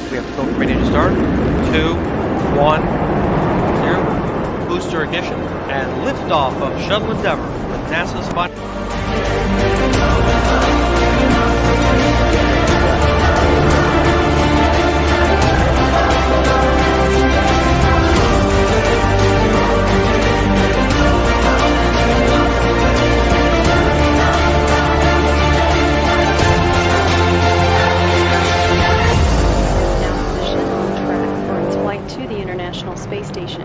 We have filter ready to start. 2, 1, 0. Booster ignition and liftoff of Shuttle Endeavour with NASA's spot. Space Station.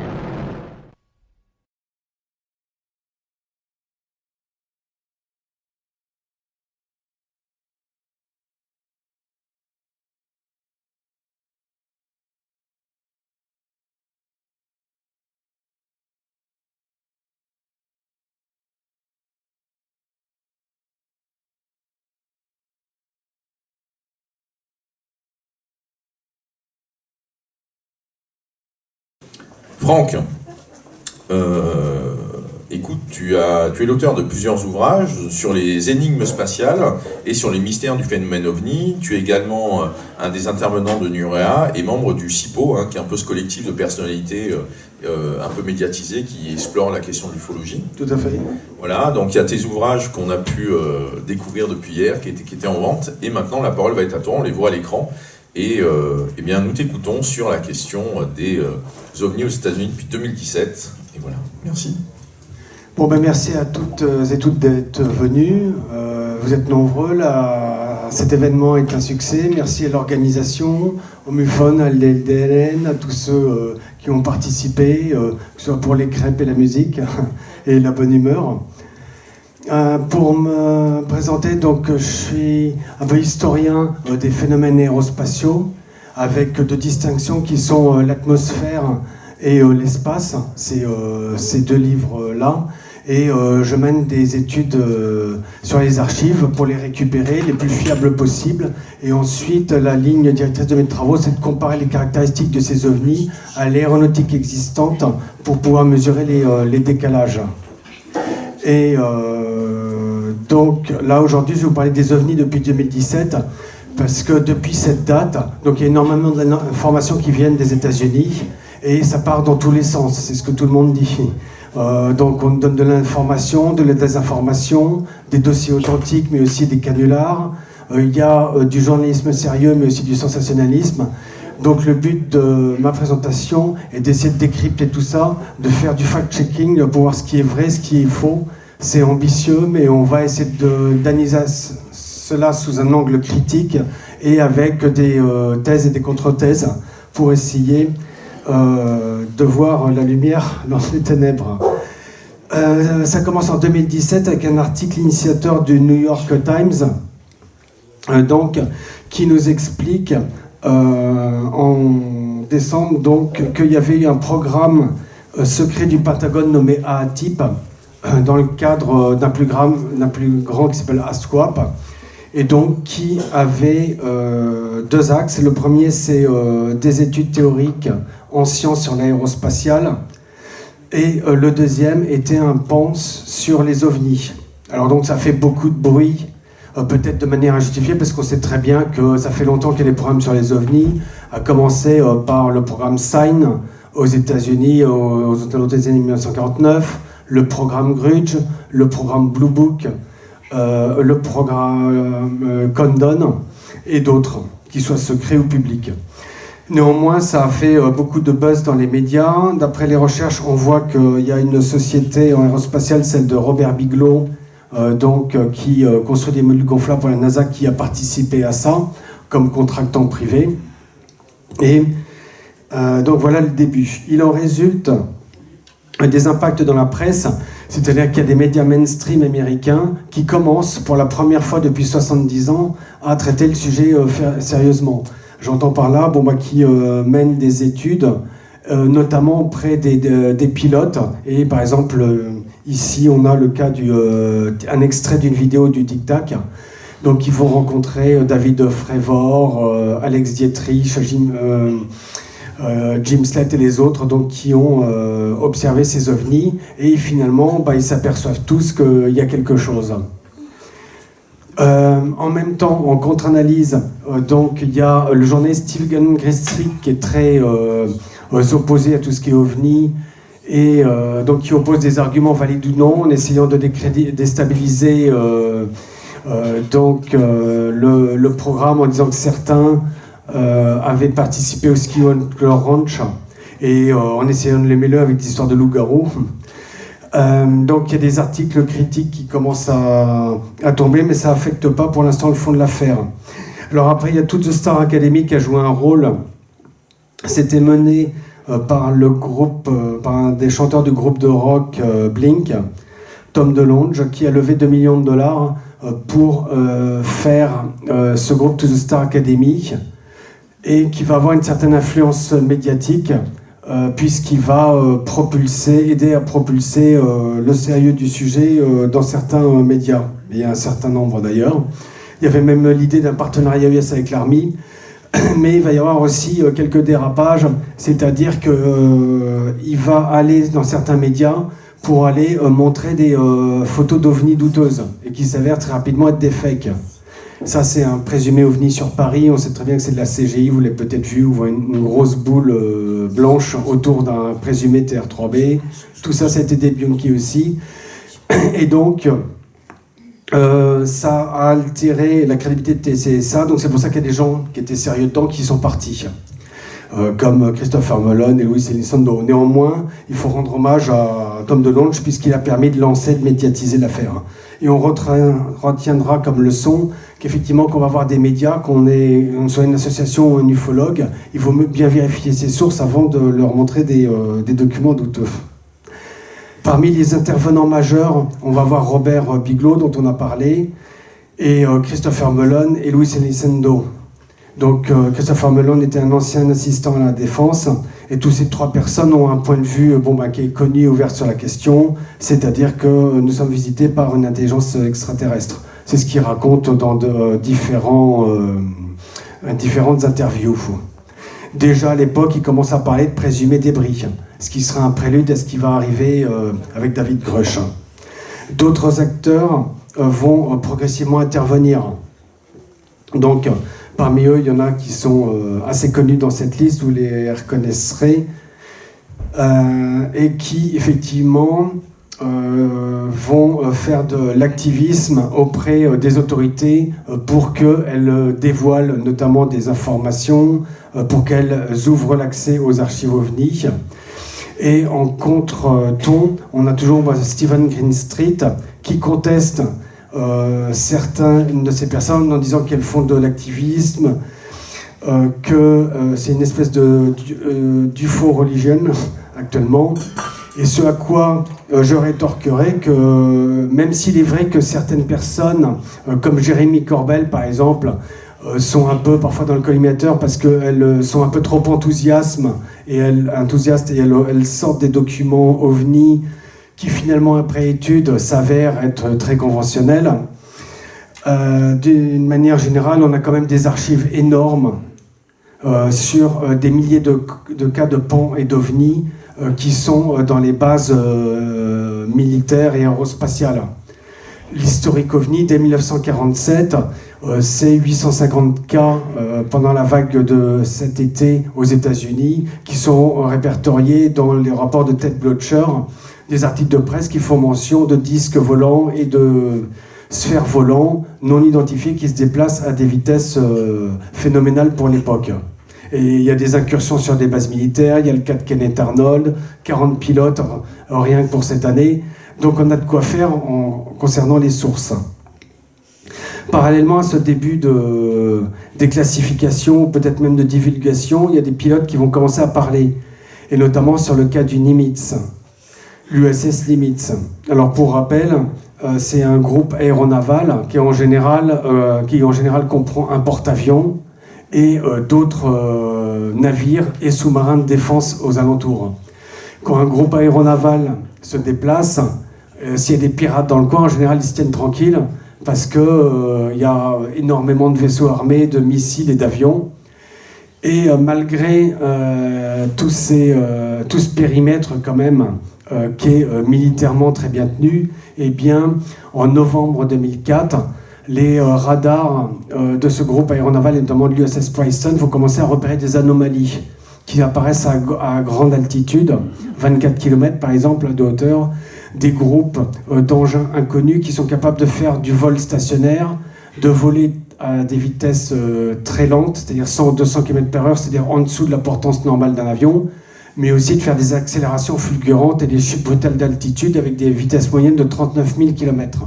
Franck, écoute, tu es l'auteur de plusieurs ouvrages sur les énigmes spatiales et sur les mystères du phénomène OVNI. Tu es également un des intervenants de NUREA et membre du CIPO, qui est un peu ce collectif de personnalités un peu médiatisées qui explore la question de l'ufologie. Tout à fait. Voilà, donc il y a tes ouvrages qu'on a pu découvrir depuis hier, qui étaient en vente, et maintenant la parole va être à toi, on les voit à l'écran. Et eh bien, nous t'écoutons sur la question des ovnis aux États-Unis depuis 2017. Et voilà, merci. Bon, ben merci à toutes et toutes d'être venus. Vous êtes nombreux là. Cet événement est un succès. Merci à l'organisation, au MUFON, à l'LDLN, à tous ceux qui ont participé, que ce soit pour les crêpes et la musique et la bonne humeur. Pour me présenter, donc, je suis un peu historien des phénomènes aérospatiaux, avec deux distinctions qui sont l'atmosphère et l'espace, ces deux livres-là. Et je mène des études sur les archives pour les récupérer les plus fiables possibles. Et ensuite, la ligne directrice de mes travaux, c'est de comparer les caractéristiques de ces ovnis à l'aéronautique existante pour pouvoir mesurer les décalages. Et donc là, aujourd'hui, je vais vous parler des ovnis depuis 2017, parce que depuis cette date, donc il y a énormément d'informations qui viennent des États-Unis, et ça part dans tous les sens, c'est ce que tout le monde dit. Donc on donne de l'information, de la désinformation, des dossiers authentiques, mais aussi des canulars. Il y a du journalisme sérieux, mais aussi du sensationnalisme. Donc le but de ma présentation est d'essayer de décrypter tout ça, de faire du fact-checking pour voir ce qui est vrai, ce qui est faux. C'est ambitieux, mais on va essayer d'analyser cela sous un angle critique et avec des thèses et des contre-thèses pour essayer de voir la lumière dans les ténèbres. Ça commence en 2017 avec un article initiateur du New York Times, donc, qui nous explique en décembre donc, qu'il y avait eu un programme secret du Pentagone nommé AATIP dans le cadre d'un plus grand qui s'appelle ASQAP, et donc qui avait deux axes. Le premier, c'est des études théoriques en sciences sur l'aérospatiale, et le deuxième était un pense sur les ovnis. Alors donc ça fait beaucoup de bruit, peut-être de manière injustifiée, parce qu'on sait très bien que ça fait longtemps qu'il y a des programmes sur les ovnis, à commencer par le programme SIGN aux États-Unis aux alentours des années 1949, le programme Grudge, le programme Blue Book, le programme Condon et d'autres, qu'ils soient secrets ou publics. Néanmoins, ça a fait beaucoup de buzz dans les médias. D'après les recherches, on voit qu'il y a une société en aérospatiale, celle de Robert Bigelow, qui construit des modules gonflables pour la NASA, qui a participé à ça comme contractant privé. Et donc voilà le début. Il en résulte des impacts dans la presse. C'est-à-dire qu'il y a des médias mainstream américains qui commencent pour la première fois depuis 70 ans à traiter le sujet sérieusement. J'entends par là qui mènent des études, notamment auprès des pilotes. Et par exemple, ici, on a le cas un extrait d'une vidéo du Tic Tac. Donc, ils vont rencontrer David Fravor, Alex Dietrich, Jim Slate et les autres qui ont observé ces ovnis. Et finalement, ils s'aperçoivent tous qu'il y a quelque chose. En même temps, en contre-analyse, il y a le journaliste Steven Greenstreet qui est très opposé à tout ce qui est ovni et qui oppose des arguments valides ou non en essayant de déstabiliser le programme en disant que certains avaient participé au Ski Ranch et en essayant de les mêler avec des histoires de loups-garous. Donc il y a des articles critiques qui commencent à tomber, mais ça n'affecte pas pour l'instant le fond de l'affaire. Alors après, il y a toute The Star Academy qui a joué un rôle. C'était mené par un des chanteurs du groupe de rock Blink, Tom DeLonge, qui a levé $2 millions pour faire ce groupe To The Star Academy et qui va avoir une certaine influence médiatique puisqu'il va aider à propulser le sérieux du sujet dans certains médias. Il y a un certain nombre d'ailleurs. Il y avait même l'idée d'un partenariat US avec l'Army, mais il va y avoir aussi quelques dérapages, c'est-à-dire qu'il va aller dans certains médias pour aller montrer des photos d'ovnis douteuses et qui s'avèrent très rapidement être des fakes. Ça, c'est un présumé ovni sur Paris. On sait très bien que c'est de la CGI, vous l'avez peut-être vu, on voit une grosse boule blanche autour d'un présumé TR-3B. Tout ça, ça a été débunké aussi. Et donc, ça a altéré la crédibilité de TCSA. Donc, c'est pour ça qu'il y a des gens qui étaient sérieux dedans qui sont partis. Comme Christopher Mellon et Louis Elizondo. Néanmoins, il faut rendre hommage à Tom DeLonge puisqu'il a permis de lancer, de médiatiser l'affaire. Et on retiendra comme leçon qu'effectivement, quand on va voir des médias, qu'on soit une association ou un ufologue, il vaut mieux bien vérifier ses sources avant de leur montrer des documents douteux. Parmi les intervenants majeurs, on va voir Robert Bigelow, dont on a parlé, et Christopher Mellon et Louis Elizondo. Donc Christopher Mellon était un ancien assistant à la défense et toutes ces trois personnes ont un point de vue qui est connu et ouvert sur la question, c'est-à-dire que nous sommes visités par une intelligence extraterrestre. C'est ce qu'ils racontent dans différentes interviews. Déjà à l'époque, ils commencent à parler de présumés débris, ce qui sera un prélude à ce qui va arriver avec David Grush. D'autres acteurs vont progressivement intervenir. Donc, parmi eux, il y en a qui sont assez connus dans cette liste, vous les reconnaîtrez, et qui, effectivement, vont faire de l'activisme auprès des autorités pour qu'elles dévoilent notamment des informations, pour qu'elles ouvrent l'accès aux archives OVNI. Et en contre-ton, on a toujours Steven Greenstreet qui conteste certaines de ces personnes en disant qu'elles font de l'activisme, que c'est une espèce d'ufo-religion actuellement. Et ce à quoi je rétorquerai que même s'il est vrai que certaines personnes, comme Jérémy Corbel par exemple, sont un peu parfois dans le collimateur parce qu'elles sont un peu trop enthousiastes et elles sortent des documents OVNI qui finalement après étude s'avèrent être très conventionnels. D'une manière générale, on a quand même des archives énormes sur des milliers de cas de PAN et d'OVNI qui sont dans les bases militaires et aérospatiales. L'historique OVNI, dès 1947, c'est 850 cas pendant la vague de cet été aux États-Unis qui sont répertoriés dans les rapports de Ted Blocher, des articles de presse qui font mention de disques volants et de sphères volantes non identifiées qui se déplacent à des vitesses phénoménales pour l'époque. Et il y a des incursions sur des bases militaires, il y a le cas de Kenneth Arnold, 40 pilotes rien que pour cette année. Donc on a de quoi faire concernant les sources. Parallèlement à ce début de déclassification, peut-être même de divulgation, il y a des pilotes qui vont commencer à parler, et notamment sur le cas du Nimitz. l'USS Nimitz. Alors pour rappel, c'est un groupe aéronaval qui en général comprend un porte-avions et d'autres navires et sous-marins de défense aux alentours. Quand un groupe aéronaval se déplace, s'il y a des pirates dans le coin, en général ils se tiennent tranquilles parce qu'il y a énormément de vaisseaux armés, de missiles et d'avions. Et malgré tout ce périmètre quand même qui est militairement très bien tenu, eh bien, en novembre 2004, les radars de ce groupe aéronaval, et notamment de l'USS Princeton, vont commencer à repérer des anomalies qui apparaissent à grande altitude, 24 km par exemple de hauteur, des groupes d'engins inconnus qui sont capables de faire du vol stationnaire, de voler à des vitesses très lentes, c'est-à-dire 100-200 km/h, c'est-à-dire en dessous de la portance normale d'un avion, mais aussi de faire des accélérations fulgurantes et des chutes brutales d'altitude avec des vitesses moyennes de 39 000 km.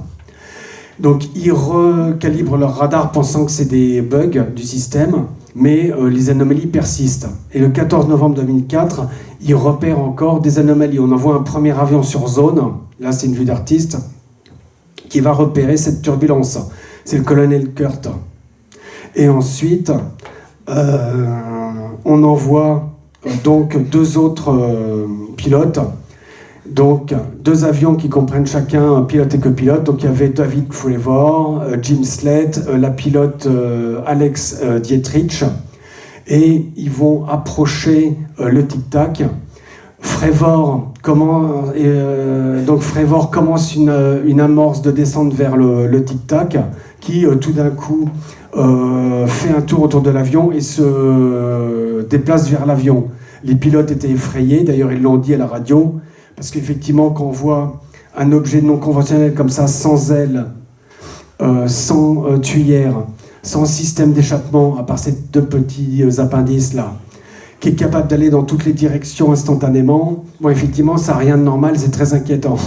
Donc ils recalibrent leur radar pensant que c'est des bugs du système, mais les anomalies persistent. Et le 14 novembre 2004, ils repèrent encore des anomalies. On envoie un premier avion sur zone, là c'est une vue d'artiste, qui va repérer cette turbulence. C'est le colonel Kurt. Et ensuite, on envoie donc deux autres pilotes, donc deux avions qui comprennent chacun pilote et copilote. Donc il y avait David Fravor, Jim Slate, la pilote Alex Dietrich, et ils vont approcher le tic-tac. Fravor commence une amorce de descente vers le tic-tac qui tout d'un coup fait un tour autour de l'avion et se déplace vers l'avion. Les pilotes étaient effrayés, d'ailleurs ils l'ont dit à la radio, parce qu'effectivement quand on voit un objet non conventionnel comme ça, sans ailes, sans tuyère, sans système d'échappement, à part ces deux petits appendices là, qui est capable d'aller dans toutes les directions instantanément, bon effectivement ça n'a rien de normal, c'est très inquiétant.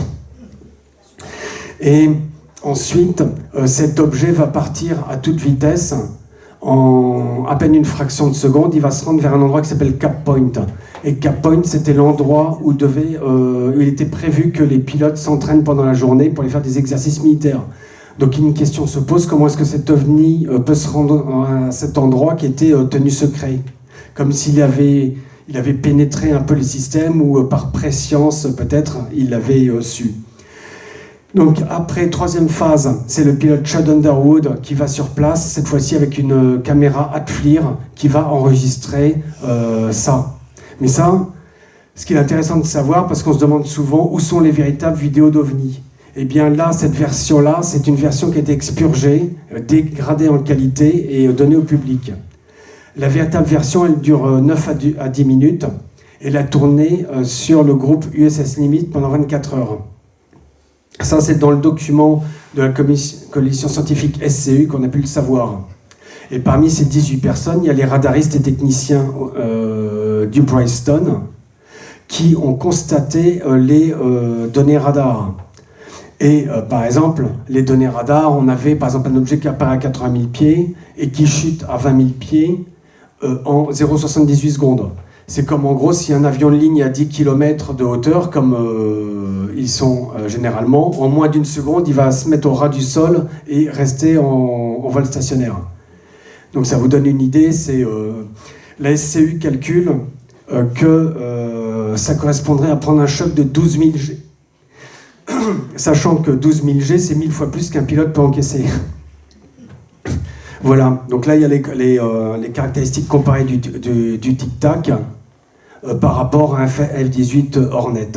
Et ensuite, cet objet va partir à toute vitesse, en à peine une fraction de seconde, il va se rendre vers un endroit qui s'appelle Cap Point. Et Cap Point, c'était l'endroit où il était prévu que les pilotes s'entraînent pendant la journée pour aller faire des exercices militaires. Donc une question se pose, comment est-ce que cet ovni peut se rendre à cet endroit qui était tenu secret ? Comme s'il avait pénétré un peu les systèmes ou par prescience, peut-être, il l'avait su. Donc après, troisième phase, c'est le pilote Chad Underwood qui va sur place, cette fois-ci avec une caméra Atflir qui va enregistrer ça. Mais ça, ce qui est intéressant de savoir, parce qu'on se demande souvent où sont les véritables vidéos d'OVNI. Eh bien là, cette version-là, c'est une version qui a été expurgée, dégradée en qualité et donnée au public. La véritable version, elle dure 9 à 10 minutes et elle a tourné sur le groupe USS Nimitz pendant 24 heures. Ça, c'est dans le document de la coalition scientifique SCU qu'on a pu le savoir. Et parmi ces 18 personnes, il y a les radaristes et techniciens du Princeton qui ont constaté les données radar. Et par exemple, les données radar, on avait par exemple un objet qui apparaît à 80 000 pieds et qui chute à 20 000 pieds en 0,78 secondes. C'est comme en gros si un avion de ligne à 10 km de hauteur, comme ils sont généralement, en moins d'une seconde, il va se mettre au ras du sol et rester en vol stationnaire. Donc ça vous donne une idée, la SCU calcule que ça correspondrait à prendre un choc de 12 000 G. Sachant que 12 000 G, c'est 1000 fois plus qu'un pilote peut encaisser. Voilà, donc là il y a les caractéristiques comparées du tic-tac par rapport à un F-18 Hornet.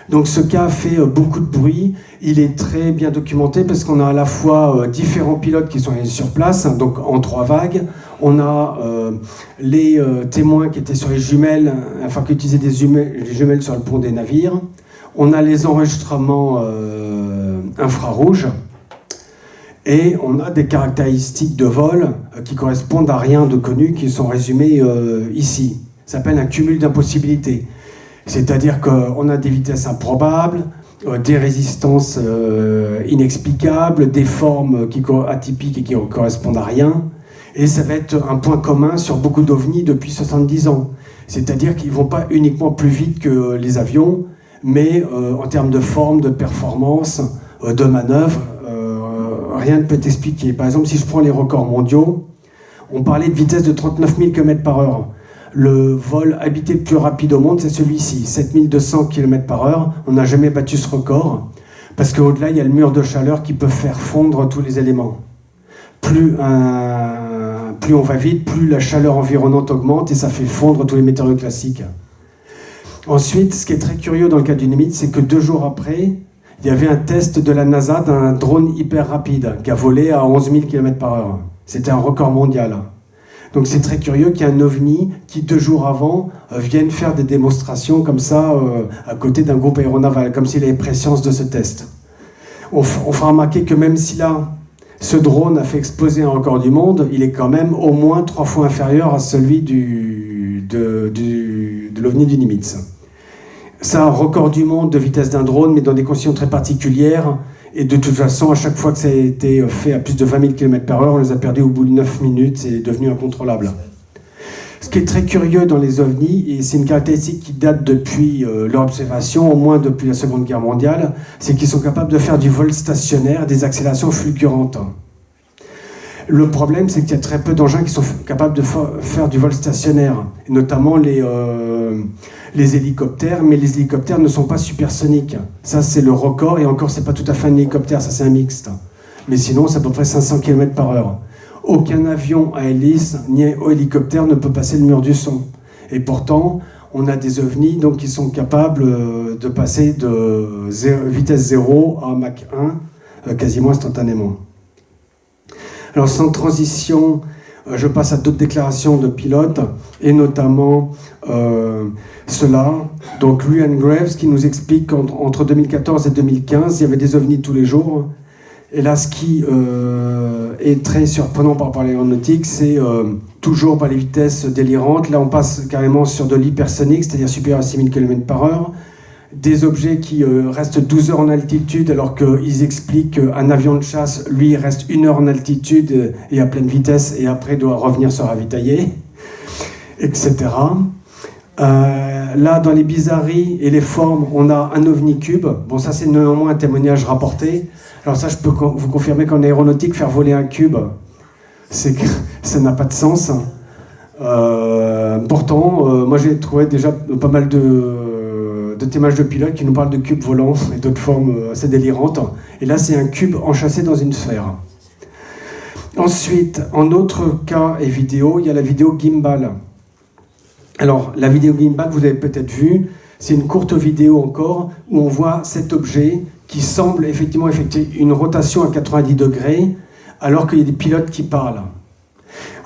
Donc ce cas fait beaucoup de bruit, il est très bien documenté parce qu'on a à la fois différents pilotes qui sont allés sur place, donc en 3 vagues. On a les témoins qui étaient sur les jumelles, enfin qui utilisaient les jumelles sur le pont des navires. On a les enregistrements infrarouges. Et on a des caractéristiques de vol qui correspondent à rien de connu, qui sont résumées ici. Ça s'appelle un cumul d'impossibilités. C'est-à-dire qu'on a des vitesses improbables, des résistances inexplicables, des formes atypiques et qui ne correspondent à rien. Et ça va être un point commun sur beaucoup d'ovnis depuis 70 ans. C'est-à-dire qu'ils ne vont pas uniquement plus vite que les avions, mais en termes de forme, de performance, de manœuvre, rien ne peut être expliqué. Par exemple, si je prends les records mondiaux, on parlait de vitesse de 39 000 km/h. Le vol habité le plus rapide au monde, c'est celui-ci, 7200 km/h. On n'a jamais battu ce record, parce qu'au-delà, il y a le mur de chaleur qui peut faire fondre tous les éléments. Plus on va vite, plus la chaleur environnante augmente et ça fait fondre tous les matériaux classiques. Ensuite, ce qui est très curieux dans le cas du Nimitz, c'est que 2 jours après, il y avait un test de la NASA d'un drone hyper rapide qui a volé à 11 000 km/h. C'était un record mondial. Donc c'est très curieux qu'il y ait un ovni qui 2 jours avant vienne faire des démonstrations comme ça à côté d'un groupe aéronaval, comme s'il avait préscience de ce test. On fera remarquer que même si là, ce drone a fait exploser un record du monde, il est quand même au moins 3 fois inférieur à celui de l'OVNI du Nimitz. C'est un record du monde de vitesse d'un drone, mais dans des conditions très particulières. Et de toute façon, à chaque fois que ça a été fait à plus de 20 000 km/h, on les a perdus au bout de 9 minutes, c'est devenu incontrôlable. Ce qui est très curieux dans les ovnis, et c'est une caractéristique qui date depuis leur observation, au moins depuis la Seconde Guerre mondiale, c'est qu'ils sont capables de faire du vol stationnaire, des accélérations fulgurantes. Le problème, c'est qu'il y a très peu d'engins qui sont capables de faire du vol stationnaire, notamment les hélicoptères, mais les hélicoptères ne sont pas supersoniques. Ça, c'est le record, et encore, c'est pas tout à fait un hélicoptère, ça c'est un mixte. Mais sinon, c'est à peu près 500 km/h. Aucun avion à hélice ni hélicoptère ne peut passer le mur du son. Et pourtant, on a des ovnis donc, qui sont capables de passer de vitesse 0 à Mach 1 quasiment instantanément. Alors sans transition, je passe à d'autres déclarations de pilotes, et notamment cela. Donc Ian Graves qui nous explique qu'entre 2014 et 2015, il y avait des ovnis tous les jours. Et là, ce qui est très surprenant par rapport à l'aéronautique, c'est toujours par les vitesses délirantes. Là, on passe carrément sur de l'hypersonique, c'est-à-dire supérieur à 6000 km/h. Des objets qui restent 12 heures en altitude, alors qu'ils expliquent qu'un avion de chasse, lui, reste 1 heure en altitude et à pleine vitesse, et après doit revenir se ravitailler, etc. Là, dans les bizarreries et les formes, on a un ovni cube. Bon, ça, c'est néanmoins un témoignage rapporté. Alors ça, je peux vous confirmer qu'en aéronautique, faire voler un cube, c'est que ça n'a pas de sens. Pourtant, moi, j'ai trouvé déjà pas mal de témoignages de pilotes qui nous parlent de cubes volants et d'autres formes assez délirantes. Et là, c'est un cube enchâssé dans une sphère. Ensuite, en autre cas et vidéo, il y a la vidéo gimbal. Alors, la vidéo gimbal, vous avez peut-être vu, c'est une courte vidéo encore où on voit cet objet qui semble effectivement effectuer une rotation à 90 degrés alors qu'il y a des pilotes qui parlent.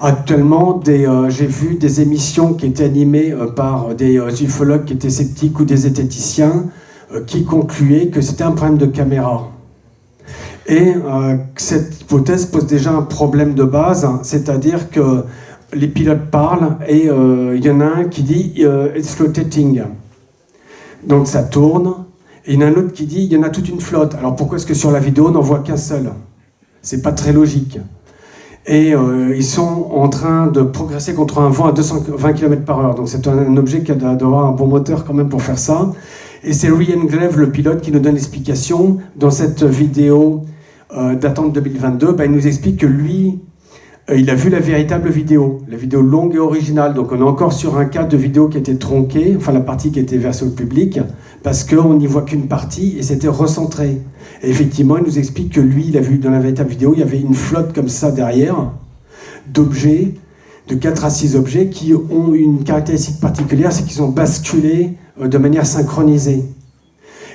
Actuellement, j'ai vu des émissions qui étaient animées par des ufologues qui étaient sceptiques ou des zététiciens qui concluaient que c'était un problème de caméra. Et cette hypothèse pose déjà un problème de base, hein, c'est-à-dire que les pilotes parlent et il y en a un qui dit « it's rotating ». Donc ça tourne, et il y en a un autre qui dit « il y en a toute une flotte ». Alors pourquoi est-ce que sur la vidéo on n'en voit qu'un seul ? C'est pas très logique. Et ils sont en train de progresser contre un vent à 220 km/h. Donc c'est un objet qui doit avoir un bon moteur quand même pour faire ça. Et c'est Ian Graves, le pilote, qui nous donne l'explication. Dans cette vidéo datant de 2022, il nous explique que lui, il a vu la véritable vidéo, la vidéo longue et originale. Donc on est encore sur un cas de vidéo qui a été tronquée, enfin la partie qui a été versée au public, parce qu'on n'y voit qu'une partie et c'était recentré. Et effectivement, il nous explique que lui, il a vu dans la véritable vidéo, il y avait une flotte comme ça derrière, d'objets, de 4 à 6 objets qui ont une caractéristique particulière, c'est qu'ils ont basculé de manière synchronisée.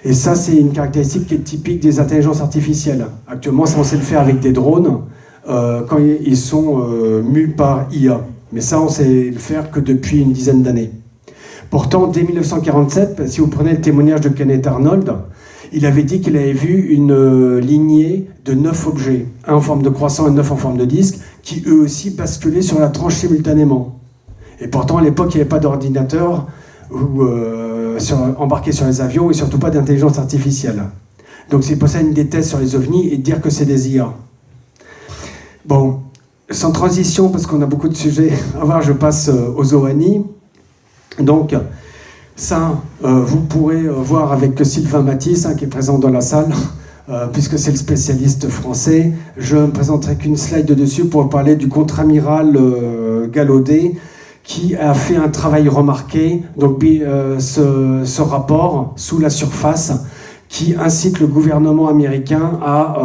Et ça, c'est une caractéristique qui est typique des intelligences artificielles. Actuellement, ça, on sait le faire avec des drones, quand ils sont mus par IA. Mais ça, on sait le faire que depuis une dizaine d'années. Pourtant, dès 1947, si vous prenez le témoignage de Kenneth Arnold, il avait dit qu'il avait vu une lignée de 9 objets, un en forme de croissant et 9 en forme de disque, qui eux aussi basculaient sur la tranche simultanément. Et pourtant, à l'époque, il n'y avait pas d'ordinateur embarqué sur les avions et surtout pas d'intelligence artificielle. Donc c'est pour ça une des thèses sur les ovnis et de dire que c'est des IA. Bon, sans transition, parce qu'on a beaucoup de sujets à voir, je passe aux OANI. Donc, Ça, vous pourrez voir avec Sylvain Matisse, qui est présent dans la salle, puisque c'est le spécialiste français. Je ne présenterai qu'une slide dessus pour parler du contre-amiral Gallaudet, qui a fait un travail remarqué. Donc, ce rapport, Sous la surface, qui incite le gouvernement américain à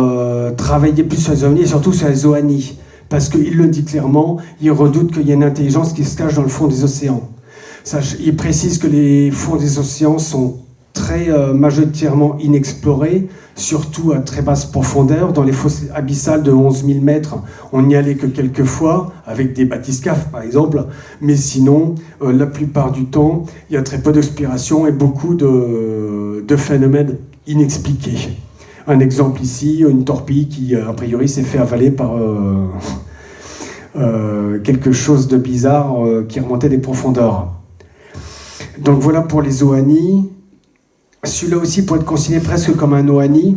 travailler plus sur les ovnis et surtout sur les OANI. Parce qu'il le dit clairement, il redoute qu'il y ait une intelligence qui se cache dans le fond des océans. Il précise que les fonds des océans sont très majoritairement inexplorés, surtout à très basse profondeur. Dans les fosses abyssales de 11 000 mètres, on n'y allait que quelques fois, avec des bathyscaphes par exemple, mais sinon, la plupart du temps, il y a très peu d'exploration et beaucoup de phénomènes inexpliqués. Un exemple ici, une torpille qui, a priori, s'est fait avaler par quelque chose de bizarre qui remontait des profondeurs. Donc voilà pour les OANI. Celui-là aussi pourrait être considéré presque comme un OANI.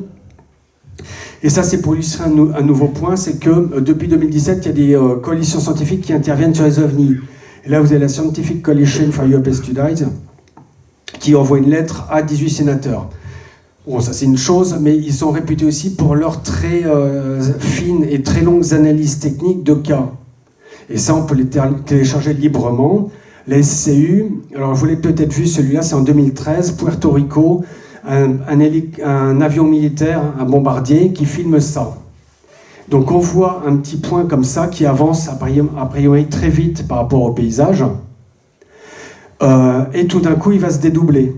Et ça, c'est pour illustrer un nouveau point, c'est que depuis 2017, il y a des coalitions scientifiques qui interviennent sur les ovnis. Et là, vous avez la Scientific Coalition for UAP Studies, qui envoie une lettre à 18 sénateurs. Bon, ça c'est une chose, mais ils sont réputés aussi pour leurs très fines et très longues analyses techniques de cas. Et ça, on peut les télécharger librement. La SCU, alors vous l'avez peut-être vu, celui-là, c'est en 2013, Puerto Rico, un avion militaire, un bombardier, qui filme ça. Donc on voit un petit point comme ça qui avance a priori très vite par rapport au paysage. Et tout d'un coup, il va se dédoubler.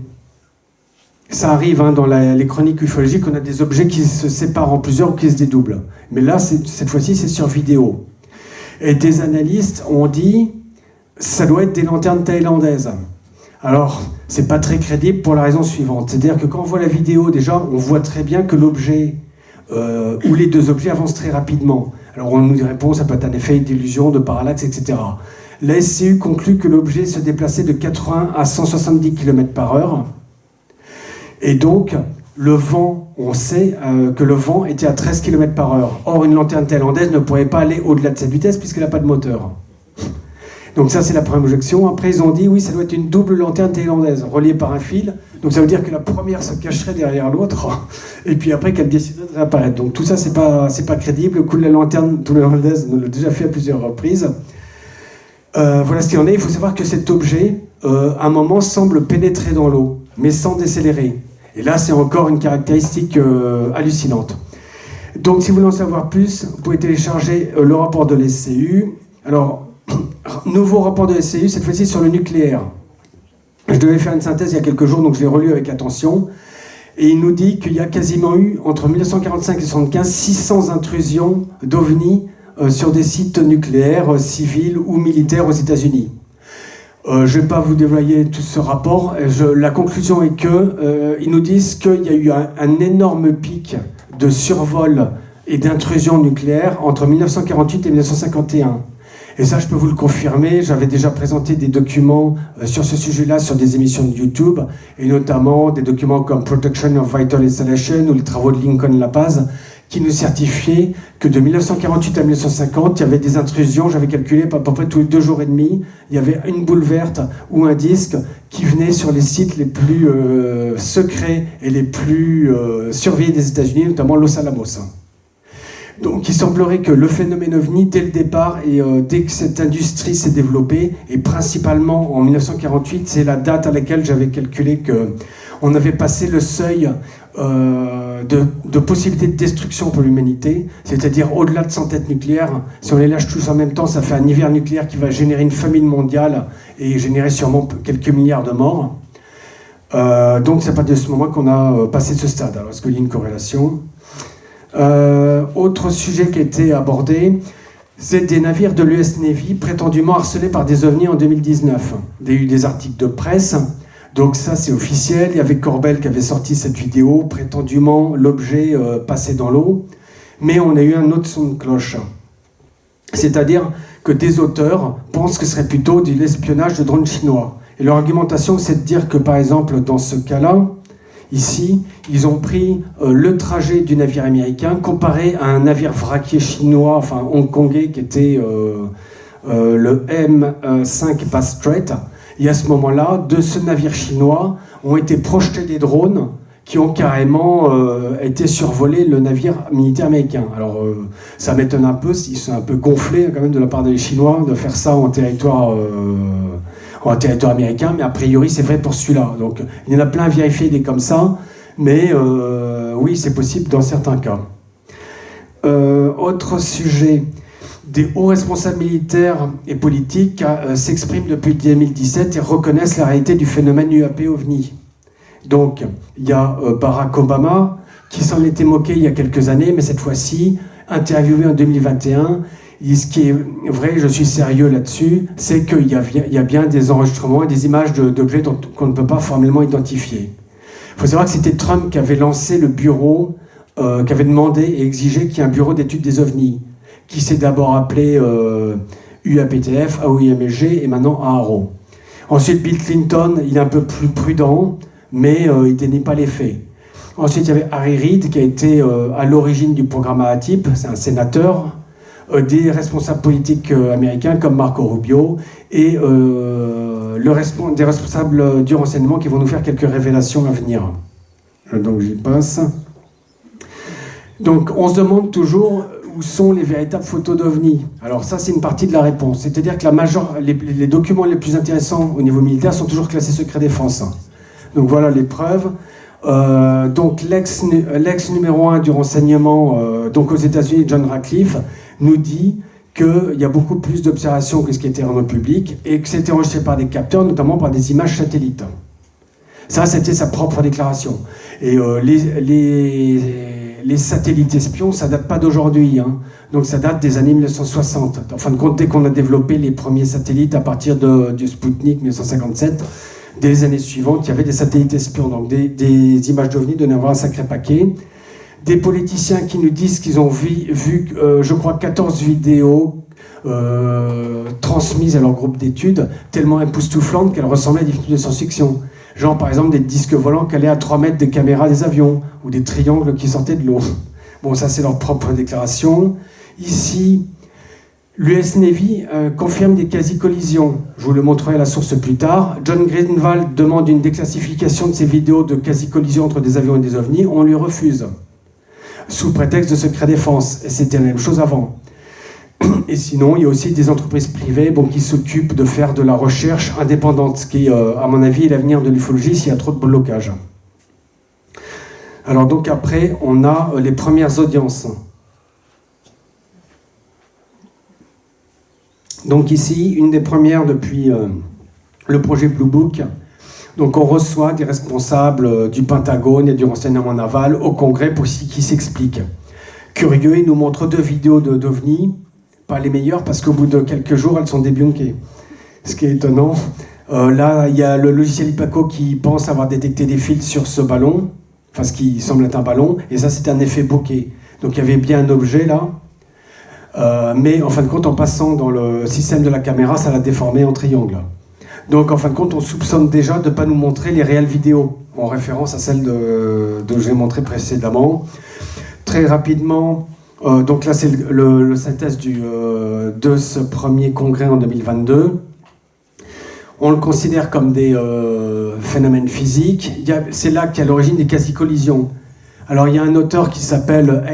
Ça arrive dans les chroniques ufologiques, on a des objets qui se séparent en plusieurs ou qui se dédoublent. Mais là, cette fois-ci, c'est sur vidéo. Et des analystes ont dit, ça doit être des lanternes thaïlandaises. Alors, c'est pas très crédible pour la raison suivante. C'est-à-dire que quand on voit la vidéo, déjà, on voit très bien que l'objet, ou les deux objets avancent très rapidement. Alors on nous répond, ça peut être un effet d'illusion, de parallaxe, etc. La SCU conclut que l'objet se déplaçait de 80 à 170 km/h. Et donc, le vent, on sait que le vent était à 13 km/h. Or, une lanterne thaïlandaise ne pourrait pas aller au-delà de cette vitesse puisqu'elle n'a pas de moteur. Donc ça, c'est la première objection. Après, ils ont dit, oui, ça doit être une double lanterne thaïlandaise, reliée par un fil. Donc ça veut dire que la première se cacherait derrière l'autre, et puis après qu'elle déciderait de réapparaître. Donc tout ça, c'est pas crédible. Le coup de la lanterne thaïlandaise, on l'a déjà fait à plusieurs reprises. Voilà ce qu'il en est. Il faut savoir que cet objet, à un moment, semble pénétrer dans l'eau, mais sans décélérer. Et là, c'est encore une caractéristique hallucinante. Donc, si vous voulez en savoir plus, vous pouvez télécharger le rapport de l'SCU. Alors, nouveau rapport de l'SCU, cette fois-ci sur le nucléaire. Je devais faire une synthèse il y a quelques jours, donc je l'ai relu avec attention. Et il nous dit qu'il y a quasiment eu, entre 1945 et 1975, 600 intrusions d'OVNI sur des sites nucléaires, civils ou militaires aux États-Unis. Je ne vais pas vous dévoiler tout ce rapport. La conclusion est qu'ils nous disent qu'il y a eu un énorme pic de survol et d'intrusion nucléaire entre 1948 et 1951. Et ça, je peux vous le confirmer. J'avais déjà présenté des documents sur ce sujet-là sur des émissions de YouTube, et notamment des documents comme Protection of Vital Installation ou les travaux de Lincoln La Paz, qui nous certifiaient que de 1948 à 1950, il y avait des intrusions, j'avais calculé à peu près tous les 2 jours et demi, il y avait une boule verte ou un disque qui venait sur les sites les plus secrets et les plus surveillés des États-Unis, notamment Los Alamos. Donc il semblerait que le phénomène OVNI, dès le départ, et dès que cette industrie s'est développée, et principalement en 1948, c'est la date à laquelle j'avais calculé qu'on avait passé le seuil de possibilité de destruction pour l'humanité, c'est-à-dire au-delà de 100 têtes nucléaires. Si on les lâche tous en même temps, ça fait un hiver nucléaire qui va générer une famine mondiale et générer sûrement quelques milliards de morts. Donc c'est à partir de ce moment qu'on a passé ce stade. Alors est-ce qu'il y a une corrélation ? Autre sujet qui a été abordé, c'est des navires de l'US Navy prétendument harcelés par des ovnis en 2019. Il y a eu des articles de presse, donc ça c'est officiel. Il y avait Corbel qui avait sorti cette vidéo, prétendument l'objet passé dans l'eau. Mais on a eu un autre son de cloche. C'est-à-dire que des auteurs pensent que ce serait plutôt de l'espionnage de drones chinois. Et leur argumentation, c'est de dire que par exemple dans ce cas-là, ici, ils ont pris le trajet du navire américain comparé à un navire vraquier chinois, enfin hongkongais, qui était le M5 Bass Strait. Et à ce moment-là, de ce navire chinois ont été projetés des drones qui ont carrément été survoler le navire militaire américain. Alors ça m'étonne un peu, ils sont un peu gonflés quand même de la part des Chinois de faire ça en territoire américain, mais a priori c'est vrai pour celui-là. Donc il y en a plein à vérifier des comme ça, mais oui c'est possible dans certains cas. Autre sujet, des hauts responsables militaires et politiques s'expriment depuis 2017 et reconnaissent la réalité du phénomène UAP-OVNI. Donc, il y a Barack Obama qui s'en était moqué il y a quelques années, mais cette fois-ci, interviewé en 2021, ce qui est vrai, je suis sérieux là-dessus, c'est qu'il y a bien des enregistrements et des images d'objets qu'on ne peut pas formellement identifier. Il faut savoir que c'était Trump qui avait lancé le bureau, qui avait demandé et exigé qu'il y ait un bureau d'études des ovnis, qui s'est d'abord appelé UAPTF, AOIMG et maintenant AARO. Ensuite, Bill Clinton, il est un peu plus prudent, mais il ne dénie pas les faits. Ensuite, il y avait Harry Reid, qui a été à l'origine du programme AATIP, c'est un sénateur, des responsables politiques américains comme Marco Rubio, et des responsables du renseignement qui vont nous faire quelques révélations à venir. Donc j'y passe. Donc on se demande toujours où sont les véritables photos d'OVNI. Alors ça, c'est une partie de la réponse. C'est-à-dire que les documents les plus intéressants au niveau militaire sont toujours classés secret défense. Donc voilà les preuves. Donc l'ex numéro 1 du renseignement, donc aux États-Unis, John Ratcliffe, nous dit qu'il y a beaucoup plus d'observations que ce qui était rendu public et que c'était enregistré par des capteurs, notamment par des images satellites. Ça, c'était sa propre déclaration. Et les satellites espions, ça date pas d'aujourd'hui, hein. Donc ça date des années 1960. En fin de compte, dès qu'on a développé les premiers satellites à partir du Sputnik 1957, dès les années suivantes, il y avait des satellites espions, donc des images d'OVNI donnaient avoir un sacré paquet. Des politiciens qui nous disent qu'ils ont vu je crois, 14 vidéos transmises à leur groupe d'études, tellement époustouflantes qu'elles ressemblaient à des films de science-fiction. Genre, par exemple, des disques volants qui allaient à 3 mètres des caméras des avions, ou des triangles qui sortaient de l'eau. Bon, ça, c'est leur propre déclaration. Ici, l'US Navy confirme des quasi-collisions. Je vous le montrerai à la source plus tard. John Greenwald demande une déclassification de ces vidéos de quasi-collisions entre des avions et des ovnis. On lui refuse, sous prétexte de secret défense. Et c'était la même chose avant. Et sinon, il y a aussi des entreprises privées qui s'occupent de faire de la recherche indépendante, ce qui, à mon avis, est l'avenir de l'ufologie s'il y a trop de blocage. Alors donc après, on a les premières audiences. Donc ici, une des premières depuis le projet Blue Book. Donc on reçoit des responsables du Pentagone et du renseignement naval au Congrès pour qui s'expliquent. Curieux, ils nous montrent 2 vidéos d'OVNI, pas les meilleures parce qu'au bout de quelques jours, elles sont débunkées. Ce qui est étonnant. Là, il y a le logiciel IPACO qui pense avoir détecté des fils sur ce ballon, enfin ce qui semble être un ballon, et ça c'est un effet bokeh. Donc il y avait bien un objet là, mais en fin de compte, en passant dans le système de la caméra, ça l'a déformé en triangle. Donc en fin de compte, on soupçonne déjà de ne pas nous montrer les réelles vidéos, en référence à celles que j'ai montrées précédemment. Très rapidement, donc là c'est le synthèse de ce premier congrès en 2022. On le considère comme des phénomènes physiques. C'est là qu'il y a l'origine des quasi-collisions. Alors il y a un auteur qui s'appelle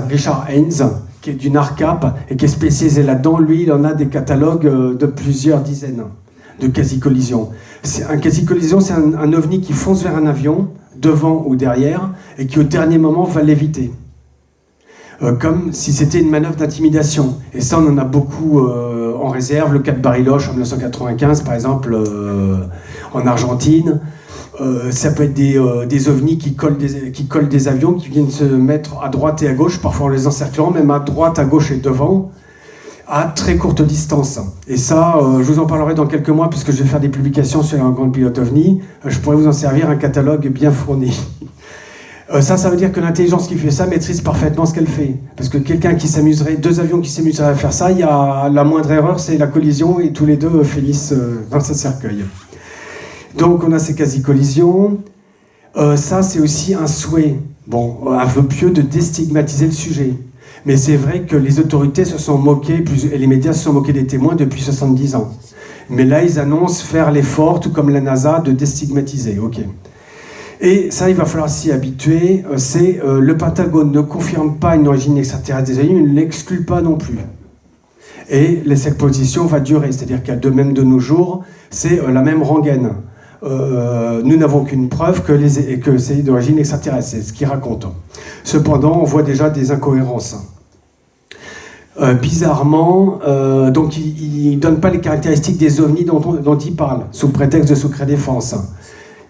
Richard Haynes, qui est du NARCAP et qui est spécialisé là-dedans. Lui, il en a des catalogues de plusieurs dizaines de quasi-collisions. Un quasi-collision, c'est un ovni qui fonce vers un avion, devant ou derrière, et qui au dernier moment va l'éviter. Comme si c'était une manœuvre d'intimidation. Et ça, on en a beaucoup en réserve. Le cas de Bariloche en 1995, par exemple, en Argentine. Ça peut être des ovnis qui collent des avions, qui viennent se mettre à droite et à gauche, parfois en les encerclant, même à droite, à gauche et devant, à très courte distance. Et ça, je vous en parlerai dans quelques mois, puisque je vais faire des publications sur un grand pilote OVNI. Je pourrais vous en servir un catalogue bien fourni. Ça veut dire que l'intelligence qui fait ça maîtrise parfaitement ce qu'elle fait. Parce que quelqu'un qui s'amuserait, 2 avions qui s'amuseraient à faire ça, il y a la moindre erreur, c'est la collision, et tous les 2 félissent dans ce cercueil. Donc on a ces quasi-collisions. Ça, c'est aussi un souhait, un vœu pieux de déstigmatiser le sujet. Mais c'est vrai que les autorités se sont moquées, et les médias se sont moqués des témoins depuis 70 ans. Mais là, ils annoncent faire l'effort, tout comme la NASA, de déstigmatiser. Ok. Et ça, il va falloir s'y habituer. Le Pentagone ne confirme pas une origine extraterrestre des aliens, mais ne l'exclut pas non plus. Et cette position va durer, c'est-à-dire qu'à même de nos jours, c'est la même rengaine. Nous n'avons qu'une preuve que c'est d'origine extraterrestre, c'est ce qu'ils racontent. Cependant, on voit déjà des incohérences. Bizarrement, donc il ne donne pas les caractéristiques des ovnis dont il parle, sous prétexte de secret défense.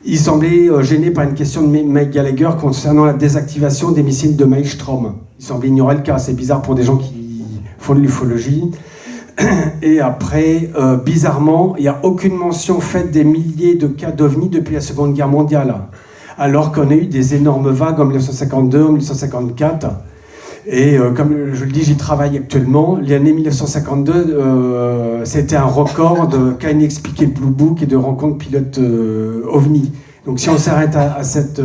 Il semblait gêné par une question de Mike Gallagher concernant la désactivation des missiles de Maelstrom. Il semblait ignorer le cas, c'est bizarre pour des gens qui font de l'ufologie. Et après, bizarrement, il n'y a aucune mention faite des milliers de cas d'ovnis depuis la Seconde Guerre mondiale, alors qu'on a eu des énormes vagues en 1952, en 1954. Et comme je le dis, j'y travaille actuellement. L'année 1952, c'était un record de cas inexpliqués de Blue Book et de rencontres pilotes ovnis. Donc si on s'arrête à cette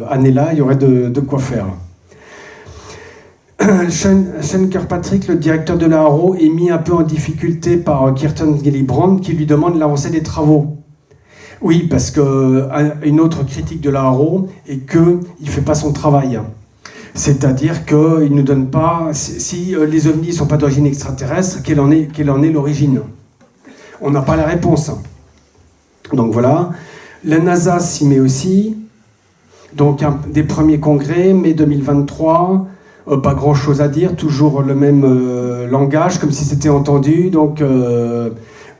année-là, il y aurait de quoi faire. Sean Kirkpatrick, le directeur de la HARO, est mis un peu en difficulté par Kirsten Gillibrand qui lui demande l'avancée des travaux. Oui, parce qu'une autre critique de la HARO est qu'il ne fait pas son travail. C'est-à-dire qu'il ne nous donne pas... Si les ovnis ne sont pas d'origine extraterrestre, quelle en est l'origine? On n'a pas la réponse. Donc voilà. La NASA s'y met aussi. Donc des premiers congrès, mai 2023... pas grand-chose à dire, toujours le même langage, comme si c'était entendu. Donc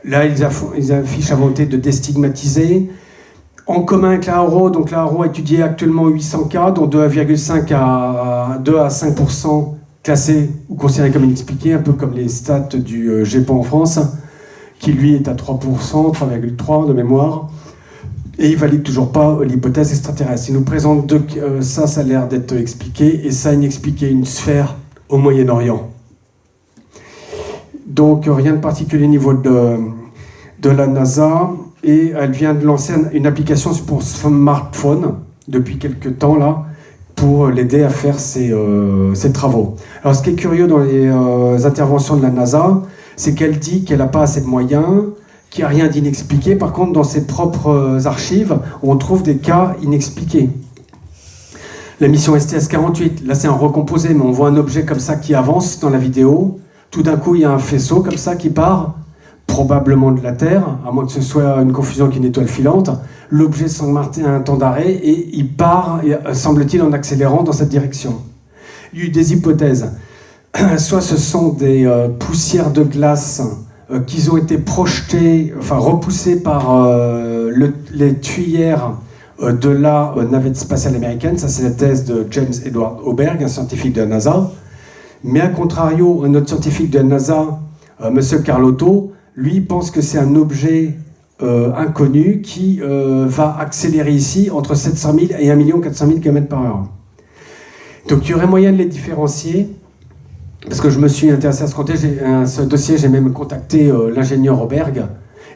là, ils affichent la volonté de déstigmatiser. En commun avec la HARO, donc la HARO a étudié actuellement 800 cas, dont 2,5 à 5% classés ou considérés comme inexpliqués, un peu comme les stats du GEPAN en France, qui lui est à 3%, 3,3% de mémoire. Et il ne valide toujours pas l'hypothèse extraterrestre. Il nous présente ça a l'air d'être expliqué, et ça inexpliqué, une sphère au Moyen-Orient. Donc rien de particulier au niveau de la NASA, et elle vient de lancer une application pour smartphone depuis quelques temps là, pour l'aider à faire ses travaux. Alors ce qui est curieux dans les interventions de la NASA, c'est qu'elle dit qu'elle n'a pas assez de moyens, qu'il n'y a rien d'inexpliqué. Par contre, dans ses propres archives, on trouve des cas inexpliqués. La mission STS-48, là c'est un recomposé, mais on voit un objet comme ça qui avance dans la vidéo. Tout d'un coup, il y a un faisceau comme ça qui part, probablement de la Terre, à moins que ce soit une confusion avec une étoile filante. L'objet semble marquer un temps d'arrêt et il part, semble-t-il, en accélérant dans cette direction. Il y a eu des hypothèses. Soit ce sont des poussières de glace qui ont été projetées, repoussées par les tuyères de la navette spatiale américaine. Ça, c'est la thèse de James Edward Oberg, un scientifique de la NASA. Mais à contrario, un autre scientifique de la NASA, M. Carlotto, lui pense que c'est un objet inconnu qui va accélérer ici entre 700 000 et 1 400 000 km/h. Donc il y aurait moyen de les différencier. Parce que je me suis intéressé à ce dossier, j'ai même contacté l'ingénieur Oberg,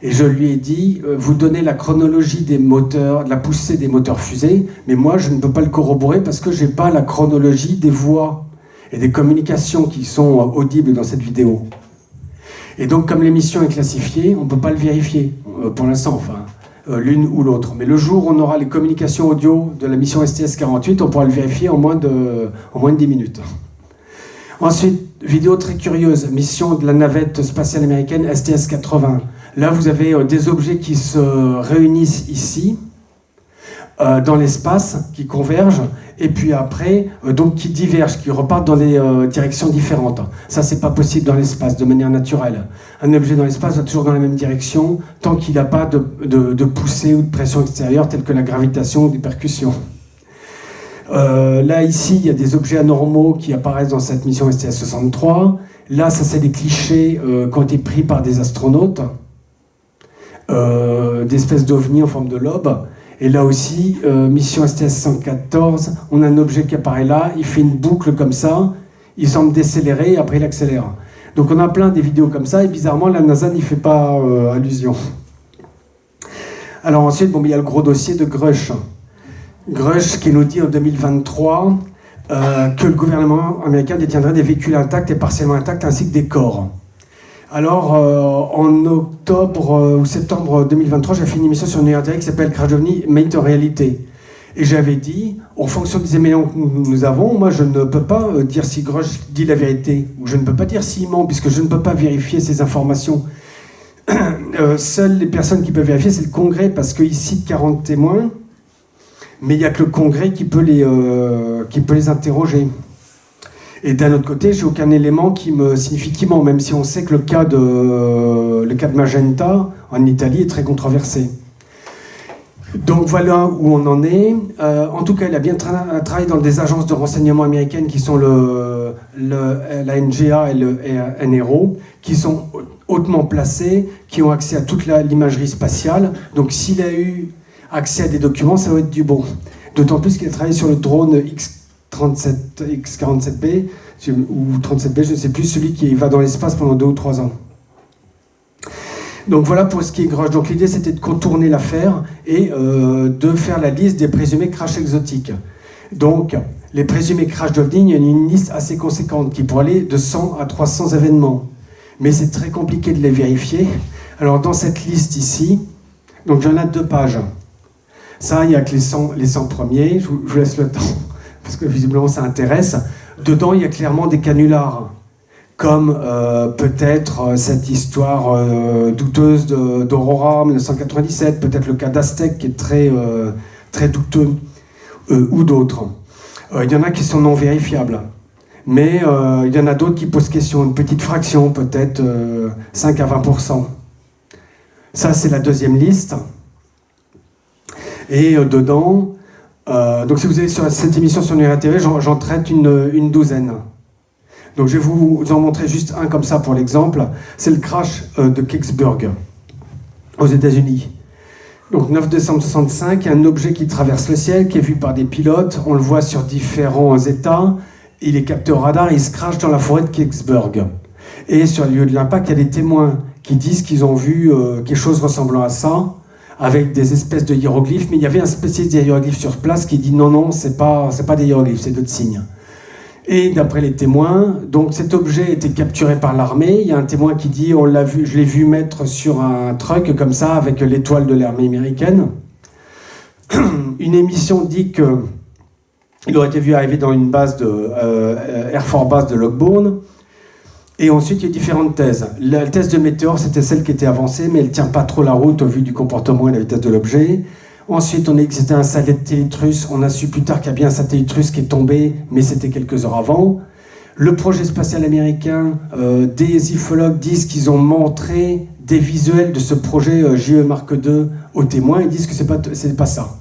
et je lui ai dit, vous donnez la chronologie des moteurs, de la poussée des moteurs fusées, mais moi je ne peux pas le corroborer parce que je n'ai pas la chronologie des voix et des communications qui sont audibles dans cette vidéo. Et donc comme l'émission est classifiée, on ne peut pas le vérifier, pour l'instant, l'une ou l'autre. Mais le jour où on aura les communications audio de la mission STS-48, on pourra le vérifier en moins de 10 minutes. Ensuite, vidéo très curieuse, mission de la navette spatiale américaine STS-80. Là, vous avez des objets qui se réunissent ici, dans l'espace, qui convergent, et puis après, donc qui divergent, qui repartent dans des directions différentes. Ça, c'est pas possible dans l'espace, de manière naturelle. Un objet dans l'espace va toujours dans la même direction, tant qu'il n'a pas de poussée ou de pression extérieure, telle que la gravitation ou des percussions. Là, ici, il y a des objets anormaux qui apparaissent dans cette mission STS-63. Là, ça, c'est des clichés qui ont été pris par des astronautes, d'espèces d'ovnis en forme de lobe. Et là aussi, mission STS-114, on a un objet qui apparaît là, il fait une boucle comme ça, il semble décélérer et après il accélère. Donc on a plein des vidéos comme ça, et bizarrement, la NASA n'y fait pas allusion. Alors ensuite, il y a le gros dossier de Grush. Grush qui nous dit en 2023 que le gouvernement américain détiendrait des véhicules intacts et partiellement intacts ainsi que des corps. Alors, en octobre ou septembre 2023, j'ai fait une émission sur Nuréa qui s'appelle Crash d'OVNI, Made in Réalité. Et j'avais dit, en fonction des éléments que nous avons, moi je ne peux pas dire si Grush dit la vérité, ou je ne peux pas dire s'il ment, puisque je ne peux pas vérifier ces informations. Seules les personnes qui peuvent vérifier, c'est le Congrès, parce qu'il cite 40 témoins, mais il n'y a que le Congrès qui peut les interroger. Et d'un autre côté, j'ai aucun élément qui me signifie qu'il ment, même si on sait que le cas de Magenta en Italie est très controversé. Donc voilà où on en est. En tout cas, il a bien travaillé dans des agences de renseignement américaines qui sont la NGA et le NRO, qui sont hautement placés, qui ont accès à toute l'imagerie spatiale. Donc s'il a eu accès à des documents, ça va être du bon. D'autant plus qu'il a travaillé sur le drone X-47B, ou 37B, je ne sais plus, celui qui va dans l'espace pendant 2 ou 3 ans. Donc voilà pour ce qui est Grush. Donc l'idée c'était de contourner l'affaire et de faire la liste des présumés crashs exotiques. Donc les présumés crashs d'OVNI, il y a une liste assez conséquente qui pourrait aller de 100 à 300 événements. Mais c'est très compliqué de les vérifier. Alors dans cette liste ici, donc j'en ai 2 pages. Ça, il n'y a que les 100 premiers, je vous laisse le temps, parce que visiblement ça intéresse. Dedans, il y a clairement des canulars. Comme peut-être cette histoire douteuse d'Aurora 1997, peut-être le cas d'Aztec qui est très douteux, ou d'autres. Il y en a qui sont non vérifiables, mais il y en a d'autres qui posent question, une petite fraction, peut-être 5 à 20%. Ça, c'est la deuxième liste. Et dedans, donc si vous allez sur cette émission sur Nuréa TV, j'en traite une douzaine. Donc je vais vous en montrer juste un comme ça pour l'exemple. C'est le crash de Kecksburg aux États-Unis. Donc 9 décembre 1965, il y a un objet qui traverse le ciel, qui est vu par des pilotes. On le voit sur différents états. Il est capté au radar et il se crache dans la forêt de Kecksburg. Et sur le lieu de l'impact, il y a des témoins qui disent qu'ils ont vu quelque chose ressemblant à ça, avec des espèces de hiéroglyphes. Mais il y avait un spécialiste des hiéroglyphes sur place qui dit non, c'est pas des hiéroglyphes, c'est d'autres signes. Et d'après les témoins, donc cet objet a été capturé par l'armée. Il y a un témoin qui dit je l'ai vu mettre sur un truck comme ça avec l'étoile de l'armée américaine. Une émission dit qu'il aurait été vu arriver dans une base Air Force Base de Lockbourne. Et ensuite, il y a différentes thèses. La thèse de météore, c'était celle qui était avancée, mais elle ne tient pas trop la route au vu du comportement et de la vitesse de l'objet. Ensuite, on a dit que c'était un satellite russe. On a su plus tard qu'il y a bien un satellite russe qui est tombé, mais c'était quelques heures avant. Le projet spatial américain, des ufologues disent qu'ils ont montré des visuels de ce projet JE Mark II aux témoins. Ils disent que c'est pas ça.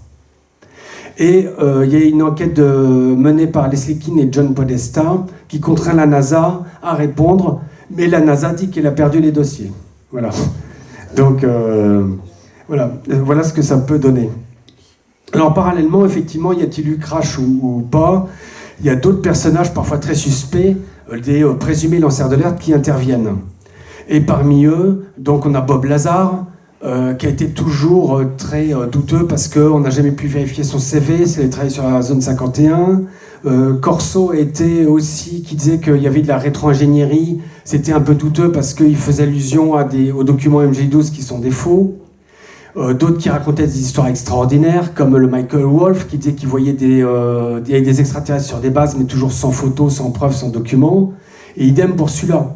Et il y a une enquête menée par Leslie Kean et John Podesta qui contraint la NASA à répondre, mais la NASA dit qu'elle a perdu les dossiers. Voilà. Donc... Voilà ce que ça peut donner. Alors parallèlement, effectivement, y a-t-il eu crash ou pas? Il y a d'autres personnages parfois très suspects, des présumés lanceurs d'alerte qui interviennent. Et parmi eux, donc on a Bob Lazar, qui a été toujours très douteux parce qu'on n'a jamais pu vérifier son CV, c'est travaillé sur la zone 51. Corso était aussi, qui disait qu'il y avait de la rétro-ingénierie, c'était un peu douteux parce qu'il faisait allusion aux documents MJ12 qui sont des faux. D'autres qui racontaient des histoires extraordinaires, comme le Michael Wolff, qui disait qu'il voyait des extraterrestres sur des bases, mais toujours sans photos, sans preuves, sans documents. Et idem pour celui-là,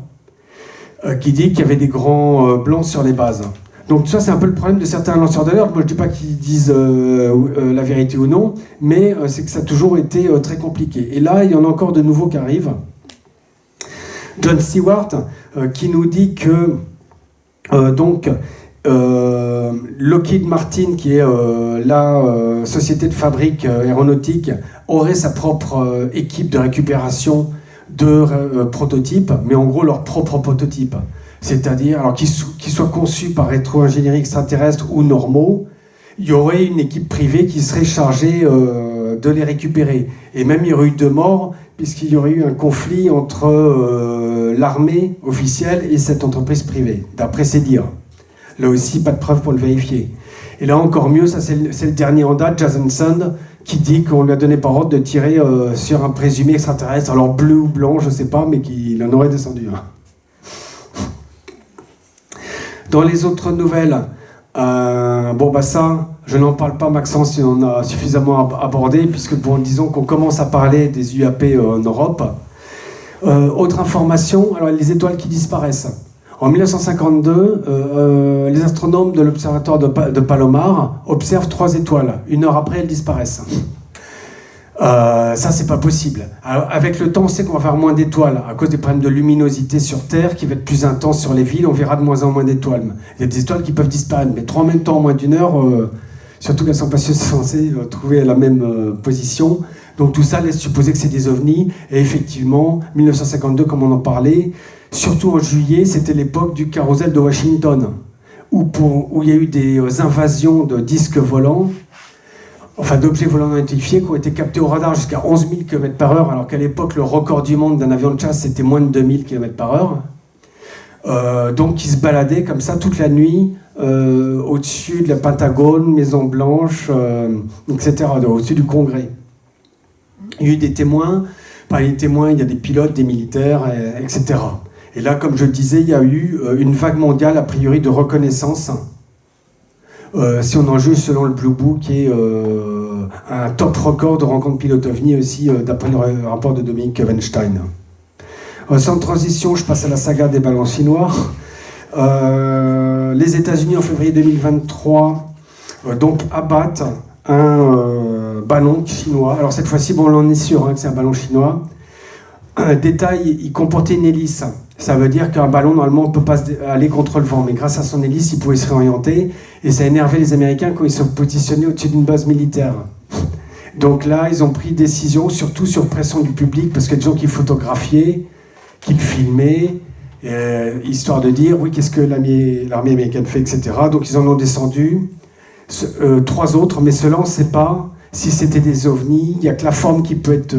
qui dit qu'il y avait des grands blancs sur les bases. Donc ça, c'est un peu le problème de certains lanceurs d'alerte. Moi, je ne dis pas qu'ils disent la vérité ou non, mais c'est que ça a toujours été très compliqué. Et là, il y en a encore de nouveaux qui arrivent. John Stewart, qui nous dit que... Lockheed Martin, qui est la société de fabrique aéronautique, aurait sa propre équipe de récupération de prototypes, mais en gros leur propre prototype. C'est-à-dire, alors qu'ils soient conçus par rétro-ingénierie extraterrestre ou normaux, il y aurait une équipe privée qui serait chargée de les récupérer. Et même il y aurait eu 2 morts, puisqu'il y aurait eu un conflit entre l'armée officielle et cette entreprise privée, d'après ses dires. Là aussi, pas de preuve pour le vérifier. Et là, encore mieux, ça c'est le dernier en date, Jason Sund, qui dit qu'on lui a donné par ordre de tirer sur un présumé extraterrestre, alors bleu ou blanc, je sais pas, mais qu'il en aurait descendu un. Dans les autres nouvelles, ça, je n'en parle pas, Maxence, il en a suffisamment abordé, puisque disons qu'on commence à parler des UAP en Europe. Autre information, alors les étoiles qui disparaissent. En 1952, les astronomes de l'observatoire de Palomar observent 3 étoiles. 1 heure après, elles disparaissent. Ça, c'est pas possible. Alors, avec le temps, on sait qu'on va faire moins d'étoiles à cause des problèmes de luminosité sur Terre qui va être plus intense sur les villes. On verra de moins en moins d'étoiles. Il y a des étoiles qui peuvent disparaître, mais 3 en même temps en moins d'1 heure, surtout qu'elles sont pas censées trouver la même position. Donc tout ça laisse supposer que c'est des ovnis. Et effectivement, 1952, comme on en parlait, surtout en juillet, c'était l'époque du carrousel de Washington, où il y a eu des invasions de disques volants, enfin d'objets volants non identifiés qui ont été captés au radar jusqu'à 11 000 km/h, alors qu'à l'époque, le record du monde d'un avion de chasse, c'était moins de 2000 km/h. Donc ils se baladaient comme ça toute la nuit au-dessus de la Pentagone, Maison Blanche, etc., au-dessus du Congrès. Il y a eu des témoins, parmi les témoins, il y a des pilotes, des militaires, etc. Et là, comme je le disais, il y a eu une vague mondiale, a priori, de reconnaissance, si on en juge selon le Blue Book, qui est un top record de rencontres pilotes ovni aussi, d'après le rapport de Dominique Weinstein. Sans transition, je passe à la saga des ballons chinois. Les États-Unis, en février 2023, abattent un ballon chinois. Alors cette fois-ci, on en est sûr que c'est un ballon chinois. Détail, il comportait une hélice. Ça veut dire qu'un ballon, normalement, ne peut pas aller contre le vent. Mais grâce à son hélice, il pouvait se réorienter. Et ça a énervé les Américains quand ils sont positionnés au-dessus d'une base militaire. Donc là, ils ont pris décision, surtout sur pression du public, parce qu'il y a des gens qui photographiaient, qui le filmaient, histoire de dire, oui, qu'est-ce que l'armée américaine fait, etc. Donc ils en ont descendu. 3 autres, mais ceux-là, on ne sait pas si c'était des ovnis. Il n'y a que la forme qui peut être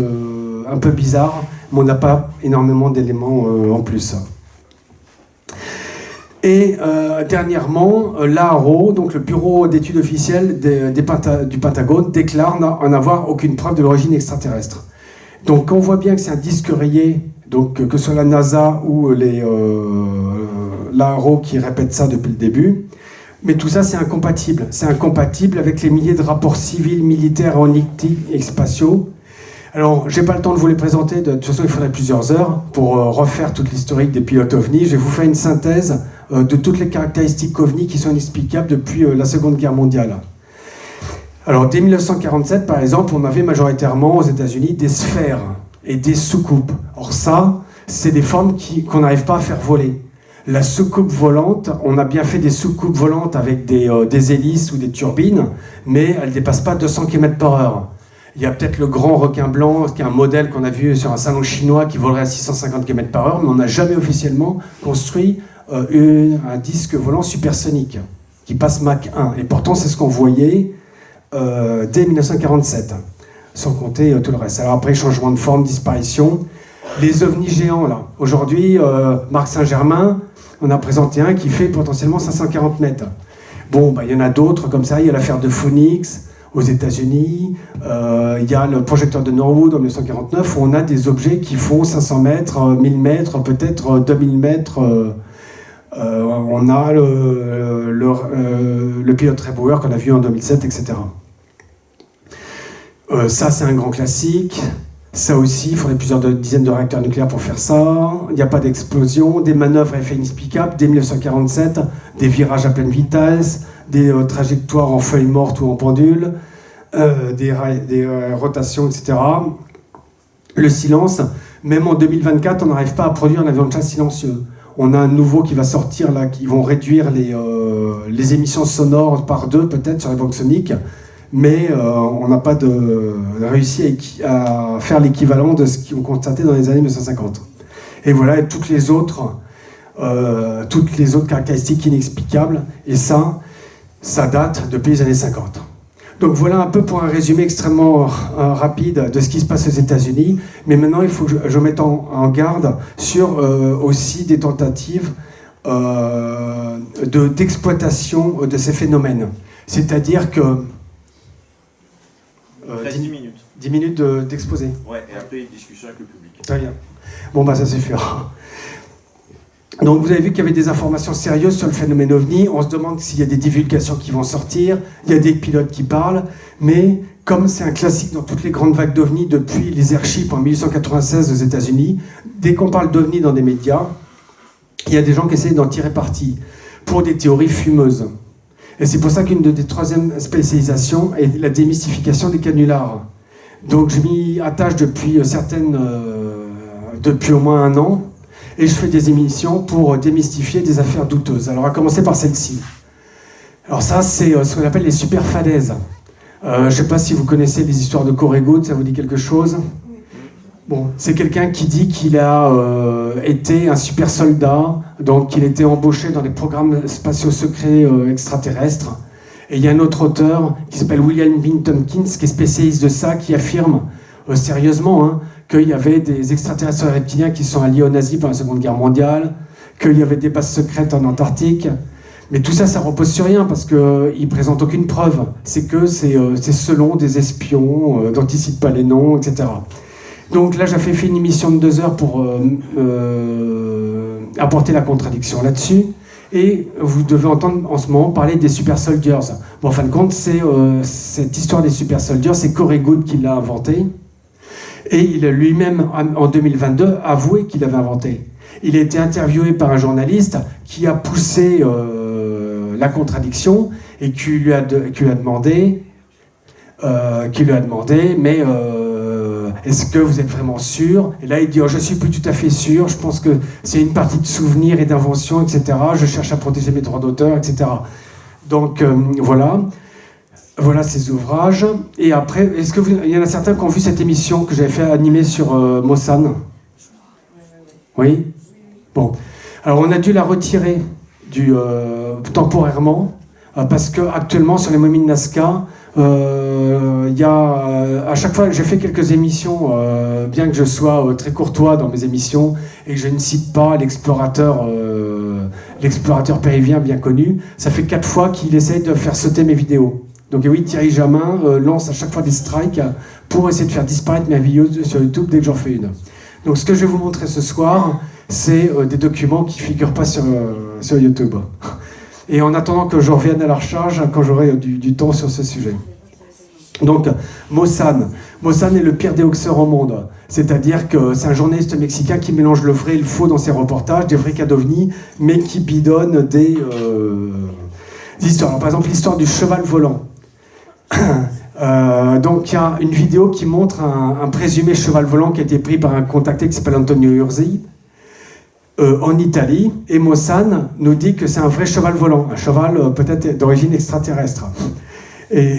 un peu bizarre, mais on n'a pas énormément d'éléments en plus. Et dernièrement, l'AARO, donc le bureau d'études officielles du Pentagone, déclare en avoir aucune preuve de l'origine extraterrestre. Donc on voit bien que c'est un disque rayé, donc que ce soit la NASA ou l'AARO qui répète ça depuis le début. Mais tout ça, c'est incompatible. C'est incompatible avec les milliers de rapports civils, militaires, oniriques et spatiaux. Alors, j'ai pas le temps de vous les présenter. De toute façon, il faudrait plusieurs heures pour refaire toute l'historique des pilotes ovnis. Je vais vous faire une synthèse de toutes les caractéristiques ovnis qui sont inexplicables depuis la Seconde Guerre mondiale. Alors, dès 1947, par exemple, on avait majoritairement aux États-Unis des sphères et des soucoupes. Or ça, c'est des formes qu'on n'arrive pas à faire voler. La soucoupe volante, on a bien fait des soucoupes volantes avec des hélices ou des turbines, mais elles ne dépassent pas 200 km/h. Il y a peut-être le grand requin blanc, qui est un modèle qu'on a vu sur un salon chinois qui volerait à 650 km/h, mais on n'a jamais officiellement construit un disque volant supersonique qui passe Mach 1. Et pourtant, c'est ce qu'on voyait dès 1947, sans compter tout le reste. Alors après, changement de forme, disparition. Les ovnis géants, là. Aujourd'hui, Marc Saint-Germain, on a présenté un qui fait potentiellement 540 mètres. Bon, il y en a d'autres comme ça. Il y a l'affaire de Phoenix aux États-Unis. Il y a le projecteur de Norwood en 1949 où on a des objets qui font 500 mètres, 1000 mètres, peut-être 2000 mètres. On a le pilote Rebauer qu'on a vu en 2007, etc. Ça, c'est un grand classique. Ça aussi, il faudrait plusieurs dizaines de réacteurs nucléaires pour faire ça. Il n'y a pas d'explosion, des manœuvres à effet inexplicables dès 1947, des virages à pleine vitesse, des trajectoires en feuilles mortes ou en pendule, des rotations, etc. Le silence, même en 2024, on n'arrive pas à produire un avion de chasse silencieux. On a un nouveau qui va sortir là, qui vont réduire les émissions sonores par 2 peut-être sur les banques soniques. Mais on n'a pas réussi à faire l'équivalent de ce qu'on constatait dans les années 1950. Et voilà, et toutes les autres caractéristiques inexplicables, et ça date depuis les années 50. Donc voilà un peu pour un résumé extrêmement rapide de ce qui se passe aux États-Unis, mais maintenant il faut que je mette en garde sur aussi des tentatives d'exploitation de ces phénomènes. C'est-à-dire que 10 minutes. 10 minutes d'exposé. Ouais, et après, discussion avec le public. Très bien. Bon, ça suffira. Donc vous avez vu qu'il y avait des informations sérieuses sur le phénomène OVNI. On se demande s'il y a des divulgations qui vont sortir, il y a des pilotes qui parlent, mais comme c'est un classique dans toutes les grandes vagues d'OVNI depuis les airships en 1896 aux États-Unis, dès qu'on parle d'OVNI dans des médias, il y a des gens qui essaient d'en tirer parti pour des théories fumeuses. Et c'est pour ça qu'une des troisièmes spécialisations est la démystification des canulars. Donc je m'y attache depuis depuis au moins 1 an, et je fais des émissions pour démystifier des affaires douteuses. Alors, à commencer par celle-ci. Alors ça, c'est ce qu'on appelle les super falaises. Je ne sais pas si vous connaissez les histoires de Corey Goode, ça vous dit quelque chose? Bon, c'est quelqu'un qui dit qu'il a été un super soldat, donc qu'il était embauché dans les programmes spatiaux secrets extraterrestres. Et il y a un autre auteur qui s'appelle William Bean Tompkins, qui est spécialiste de ça, qui affirme sérieusement qu'il y avait des extraterrestres reptiliens qui sont alliés aux nazis pendant la Seconde Guerre mondiale, qu'il y avait des bases secrètes en Antarctique. Mais tout ça, ça repose sur rien, parce qu'il ne présente aucune preuve. C'est que c'est selon des espions, dont il ne cite pas les noms, etc. Donc là, j'ai fait une émission de 2 heures pour apporter la contradiction là-dessus. Et vous devez entendre en ce moment parler des Super Soldiers. Bon, en fin de compte, cette histoire des Super Soldiers, c'est Corey Goode qui l'a inventé. Et il a lui-même, en 2022, avoué qu'il l'avait inventé. Il a été interviewé par un journaliste qui a poussé la contradiction et qui lui a demandé, mais est-ce que vous êtes vraiment sûr? Et là, il dit, je ne suis plus tout à fait sûr, je pense que c'est une partie de souvenirs et d'inventions, etc. Je cherche à protéger mes droits d'auteur, etc. Donc, voilà. Voilà ces ouvrages. Et après, il y en a certains qui ont vu cette émission que j'avais fait animer sur Mosan? Oui? Bon. Alors, on a dû la retirer temporairement, parce qu'actuellement, sur les momies de Nazca, il y a, à chaque fois, j'ai fait quelques émissions, bien que je sois très courtois dans mes émissions, et que je ne cite pas l'explorateur péruvien bien connu, ça fait 4 fois qu'il essaie de faire sauter mes vidéos. Donc oui, Thierry Jamin lance à chaque fois des strikes pour essayer de faire disparaître mes vidéos sur YouTube dès que j'en fais une. Donc ce que je vais vous montrer ce soir, c'est des documents qui ne figurent pas sur YouTube. Et en attendant que je revienne à la recharge, quand j'aurai du temps sur ce sujet. Donc, Mosan. Mosan est le pire des hoaxeurs au monde. C'est-à-dire que c'est un journaliste mexicain qui mélange le vrai et le faux dans ses reportages, des vrais cas d'OVNI, mais qui bidonne des histoires. Alors, par exemple, l'histoire du cheval volant. Donc, il y a une vidéo qui montre un présumé cheval volant qui a été pris par un contacté qui s'appelle Antonio Urzi, en Italie, et Mosan nous dit que c'est un vrai cheval volant, un cheval peut-être d'origine extraterrestre. Et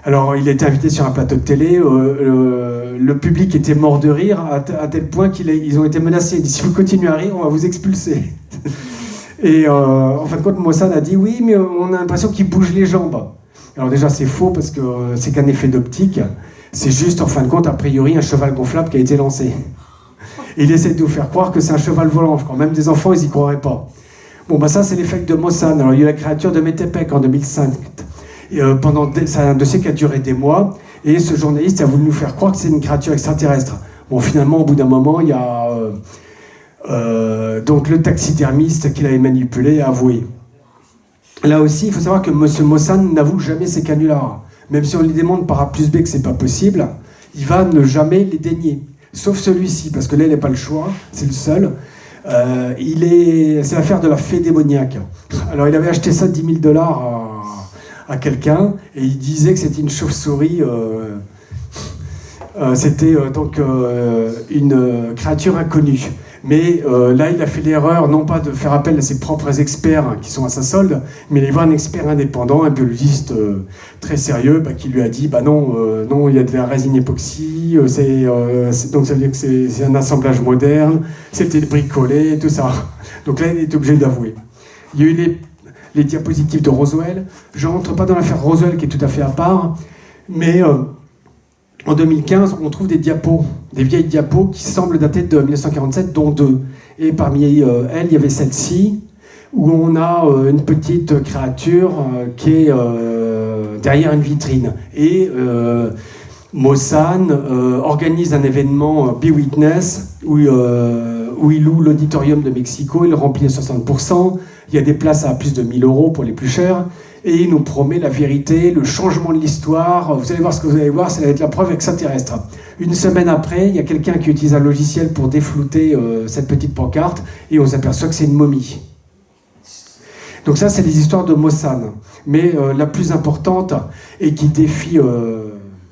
alors, il a été invité sur un plateau de télé, le public était mort de rire à tel point qu'ils ont été menacés. Il dit, si vous continuez à rire, on va vous expulser. Et en fin de compte, Mosan a dit, oui, mais on a l'impression qu'il bouge les jambes. Alors déjà, c'est faux parce que c'est qu'un effet d'optique. C'est juste, en fin de compte, a priori, un cheval gonflable qui a été lancé. Il essaie de vous faire croire que c'est un cheval volant. Quand même des enfants, ils n'y croiraient pas. Bon, bah ça, c'est l'effet de Mosan. Alors, il y a eu la créature de Metepec en 2005. Et, c'est un dossier qui a duré des mois. Et ce journaliste a voulu nous faire croire que c'est une créature extraterrestre. Bon, finalement, au bout d'un moment, il y a donc le taxidermiste qui l'avait manipulé a avoué. Là aussi, il faut savoir que M. Mosan n'avoue jamais ses canulars. Même si on lui demande par A plus B que c'est pas possible, il va ne jamais les dénier. Sauf celui-ci, parce que là, il n'a pas le choix, c'est le seul. C'est l'affaire de la fée démoniaque. Alors, il avait acheté ça $10 000 à quelqu'un, et il disait que c'était une chauve-souris. C'était donc une créature inconnue. Mais là, il a fait l'erreur, non pas de faire appel à ses propres experts qui sont à sa solde, mais d'aller voir un expert indépendant, un biologiste très sérieux, qui lui a dit non, il y a de la résine époxy, donc ça veut dire que c'est un assemblage moderne, c'était bricolé, tout ça. Donc là, il est obligé d'avouer. Il y a eu les diapositives de Roswell. Je ne rentre pas dans l'affaire Roswell qui est tout à fait à part, mais en 2015, on trouve des vieilles diapos qui semblent dater de 1947, dont 2. Et parmi elles, il y avait celle-ci, où on a une petite créature qui est derrière une vitrine. Et Mosan organise un événement Be Witness, où où il loue l'auditorium de Mexico, il remplit à 60%, il y a des places à plus de 1000 € pour les plus chers, et il nous promet la vérité, le changement de l'histoire. Vous allez voir ce que vous allez voir, ça va être la preuve extraterrestre. Une semaine après, il y a quelqu'un qui utilise un logiciel pour déflouter cette petite pancarte, et on s'aperçoit que c'est une momie. Donc ça, c'est les histoires de Mossane. Mais la plus importante, et qui défie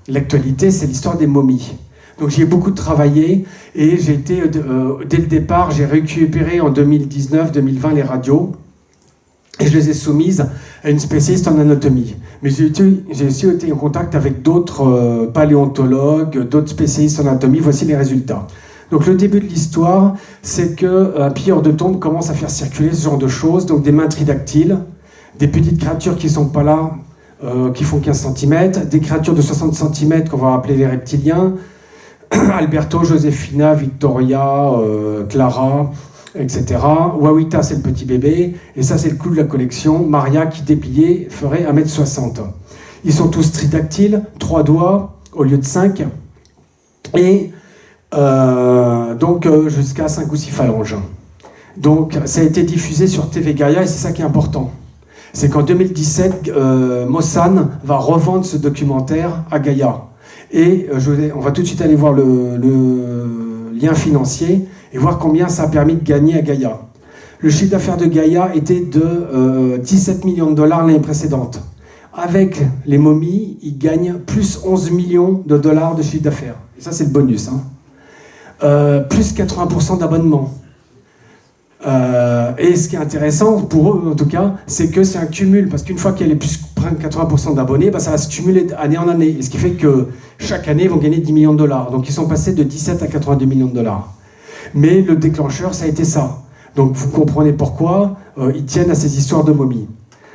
l'actualité, c'est l'histoire des momies. Donc j'y ai beaucoup travaillé, et j'ai été, dès le départ, j'ai récupéré en 2019-2020 les radios, et je les ai soumises à une spécialiste en anatomie. Mais j'ai aussi été en contact avec d'autres paléontologues, d'autres spécialistes en anatomie. Voici les résultats. Donc le début de l'histoire, c'est qu'un pilleur de tombes commence à faire circuler ce genre de choses, donc des mains tridactyles, des petites créatures qui ne sont pas là, qui font 15 cm, des créatures de 60 cm qu'on va appeler les reptiliens, Alberto, Josefina, Victoria, Clara, etc. Wawita, c'est le petit bébé, et ça, c'est le clou de la collection. Maria, qui dépliée, ferait 1,60 m. Ils sont tous tridactyles, 3 doigts au lieu de 5, et donc jusqu'à 5 ou 6 phalanges. Donc, ça a été diffusé sur TV Gaia, et c'est ça qui est important. C'est qu'en 2017, Mossane va revendre ce documentaire à Gaia. Et on va tout de suite aller voir le lien financier et voir combien ça a permis de gagner à Gaia. Le chiffre d'affaires de Gaia était de 17 millions de $ l'année précédente. Avec les momies, ils gagnent plus 11 millions de $ de chiffre d'affaires. Et ça, c'est le bonus. Plus 80% d'abonnements. Et ce qui est intéressant pour eux, en tout cas, c'est que c'est un cumul, parce qu'une fois qu'il y a les plus 80% d'abonnés, ça va se cumuler année en année, et ce qui fait que chaque année, ils vont gagner 10 millions de $. Donc ils sont passés de 17 à 82 millions de $. Mais le déclencheur, ça a été ça. Donc vous comprenez pourquoi ils tiennent à ces histoires de momies.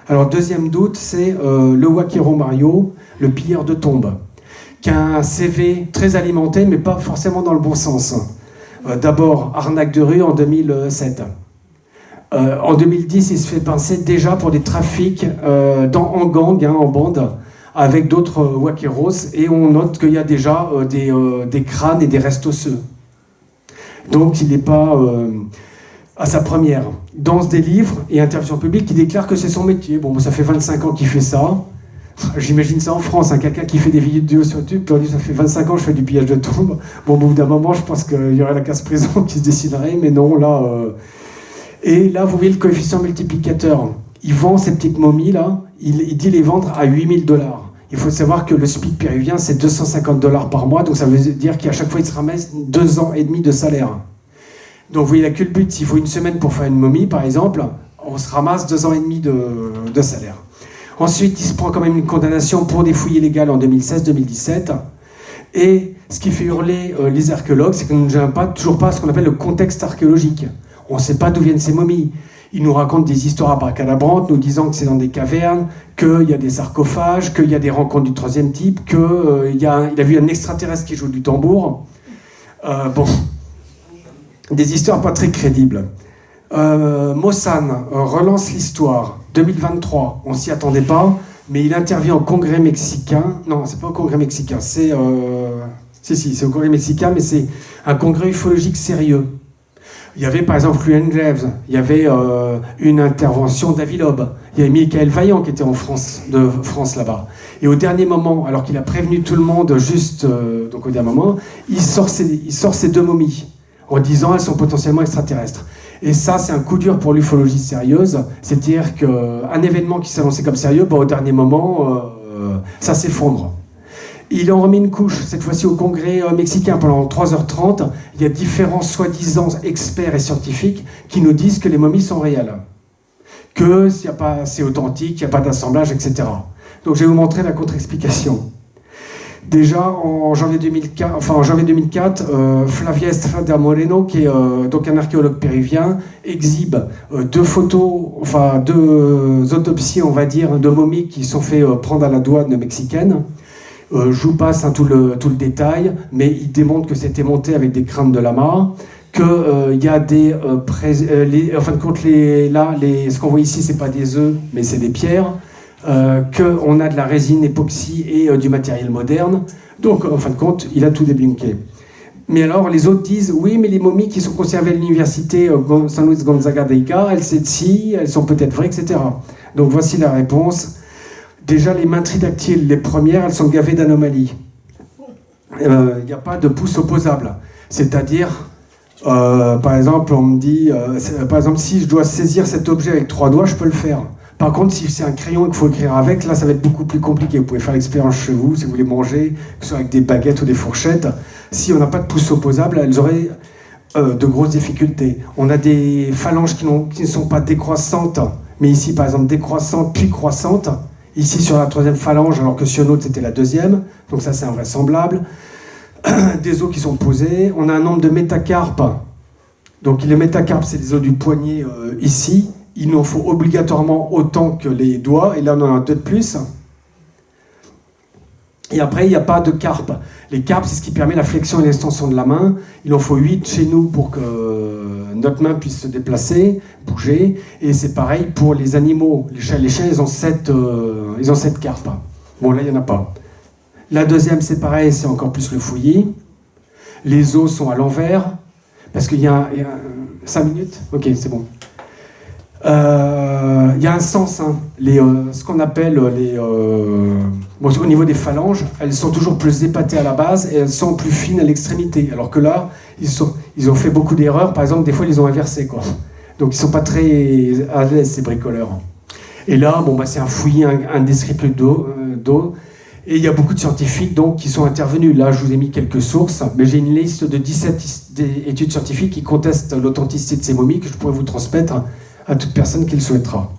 Alors deuxième doute, c'est le Wakero Mario, le pilleur de tombes, qui a un CV très alimenté, mais pas forcément dans le bon sens. D'abord, arnaque de rue en 2007. En 2010, il se fait pincer déjà pour des trafics en gang, en bande, avec d'autres wakeros, et on note qu'il y a déjà des crânes et des restes osseux. Donc il n'est pas à sa première. Dans des livres et interventions publiques, il déclare que c'est son métier. Bon, ça fait 25 ans qu'il fait ça. J'imagine ça en France, quelqu'un qui fait des vidéos sur YouTube, puis on dit ça fait 25 ans que je fais du pillage de tombes. Bon, au bout d'un moment, je pense qu'il y aurait la casse-prison qui se dessinerait, mais non, là... Et là, vous voyez le coefficient multiplicateur. Il vend ces petites momies-là, il dit les vendre à 8 000 $. Il faut savoir que le SPIC péruvien, c'est 250 $ par mois, donc ça veut dire qu'à chaque fois, il se ramasse 2 ans et demi de salaire. Donc vous voyez, il n'a que le but. S'il faut une semaine pour faire une momie, par exemple, on se ramasse 2 ans et demi de salaire. Ensuite, il se prend quand même une condamnation pour des fouilles illégales en 2016-2017. Et ce qui fait hurler les archéologues, c'est qu'on ne gère toujours pas ce qu'on appelle le contexte archéologique. On ne sait pas d'où viennent ces momies. Ils nous racontent des histoires abracadabrantes, nous disant que c'est dans des cavernes, qu'il y a des sarcophages, qu'il y a des rencontres du troisième type, qu'il a vu un extraterrestre qui joue du tambour. Des histoires pas très crédibles. Mossane relance l'histoire. 2023, on s'y attendait pas, mais il intervient au Congrès mexicain. Non, c'est pas au Congrès mexicain, c'est au Congrès mexicain, mais c'est un congrès ufologique sérieux. Il y avait par exemple Julian Graves, il y avait une intervention d'Avilob, il y avait Michael Vaillant qui était de France là-bas. Et au dernier moment, alors qu'il a prévenu tout le monde donc au dernier moment, il sort ces 2 momies en disant elles sont potentiellement extraterrestres. Et ça, c'est un coup dur pour l'ufologie sérieuse, c'est-à-dire qu'un événement qui s'annonçait comme sérieux, au dernier moment, ça s'effondre. Il en remet une couche, cette fois-ci au Congrès mexicain, pendant 3h30. Il y a différents soi-disant experts et scientifiques qui nous disent que les momies sont réelles, que c'est authentique, il n'y a pas d'assemblage, etc. Donc je vais vous montrer la contre-explication. Déjà, en janvier 2004, Flavia Estrada Moreno, qui est donc un archéologue péruvien, exhibe 2 autopsies, on va dire, de momies qui sont fait prendre à la douane mexicaine. Je vous passe tout le détail, mais il démontre que c'était monté avec des crânes de lama, qu'il y a des... en fin de compte, ce qu'on voit ici, c'est pas des œufs, mais c'est des pierres, qu'on a de la résine époxy et du matériel moderne. Donc, en fin de compte, il a tout débunké. Mais alors, les autres disent, oui, mais les momies qui sont conservées à l'université San Luis Gonzaga de Ica, elles sont peut-être vraies, etc. Donc voici la réponse. Déjà, les mains tridactyles, les premières, elles sont gavées d'anomalies. Il n'y a pas de pouce opposable. C'est-à-dire, par exemple, on me dit, par exemple, si je dois saisir cet objet avec 3 doigts, je peux le faire. Par contre, si c'est un crayon qu'il faut écrire avec, là, ça va être beaucoup plus compliqué. Vous pouvez faire l'expérience chez vous, si vous voulez manger, que ce soit avec des baguettes ou des fourchettes. Si on n'a pas de pouce opposable, elles auraient de grosses difficultés. On a des phalanges qui ne sont pas décroissantes, mais ici, par exemple, décroissantes puis croissantes. Ici, sur la 3e phalange, alors que sur l'autre, c'était la 2e. Donc ça, c'est invraisemblable. Des os qui sont posés. On a un nombre de métacarpes. Donc les métacarpes, c'est les os du poignet ici. Il en faut obligatoirement autant que les doigts. Et là, on en a 2 de plus. Et après, il n'y a pas de carpe. Les carpes, c'est ce qui permet la flexion et l'extension de la main. Il en faut 8 chez nous pour que notre main puisse se déplacer, bouger. Et c'est pareil pour les animaux. Les chiens, ils ont 7 carpes. Bon, là, il n'y en a pas. La 2e, c'est pareil, c'est encore plus le fouillis. Les os sont à l'envers. Parce qu'il y a 5 minutes ? Ok, c'est bon. Il y a un sens, hein. Ce qu'on appelle au niveau des phalanges, elles sont toujours plus épatées à la base et elles sont plus fines à l'extrémité. Alors que là, ils ont fait beaucoup d'erreurs. Par exemple, des fois, ils les ont inversées, quoi. Donc, ils ne sont pas très à l'aise, ces bricoleurs. Et là, c'est un fouillis indescriptible d'eau. Et il y a beaucoup de scientifiques donc, qui sont intervenus. Là, je vous ai mis quelques sources, mais j'ai une liste de 17 études scientifiques qui contestent l'authenticité de ces momies que je pourrais vous transmettre à toute personne qui le souhaitera.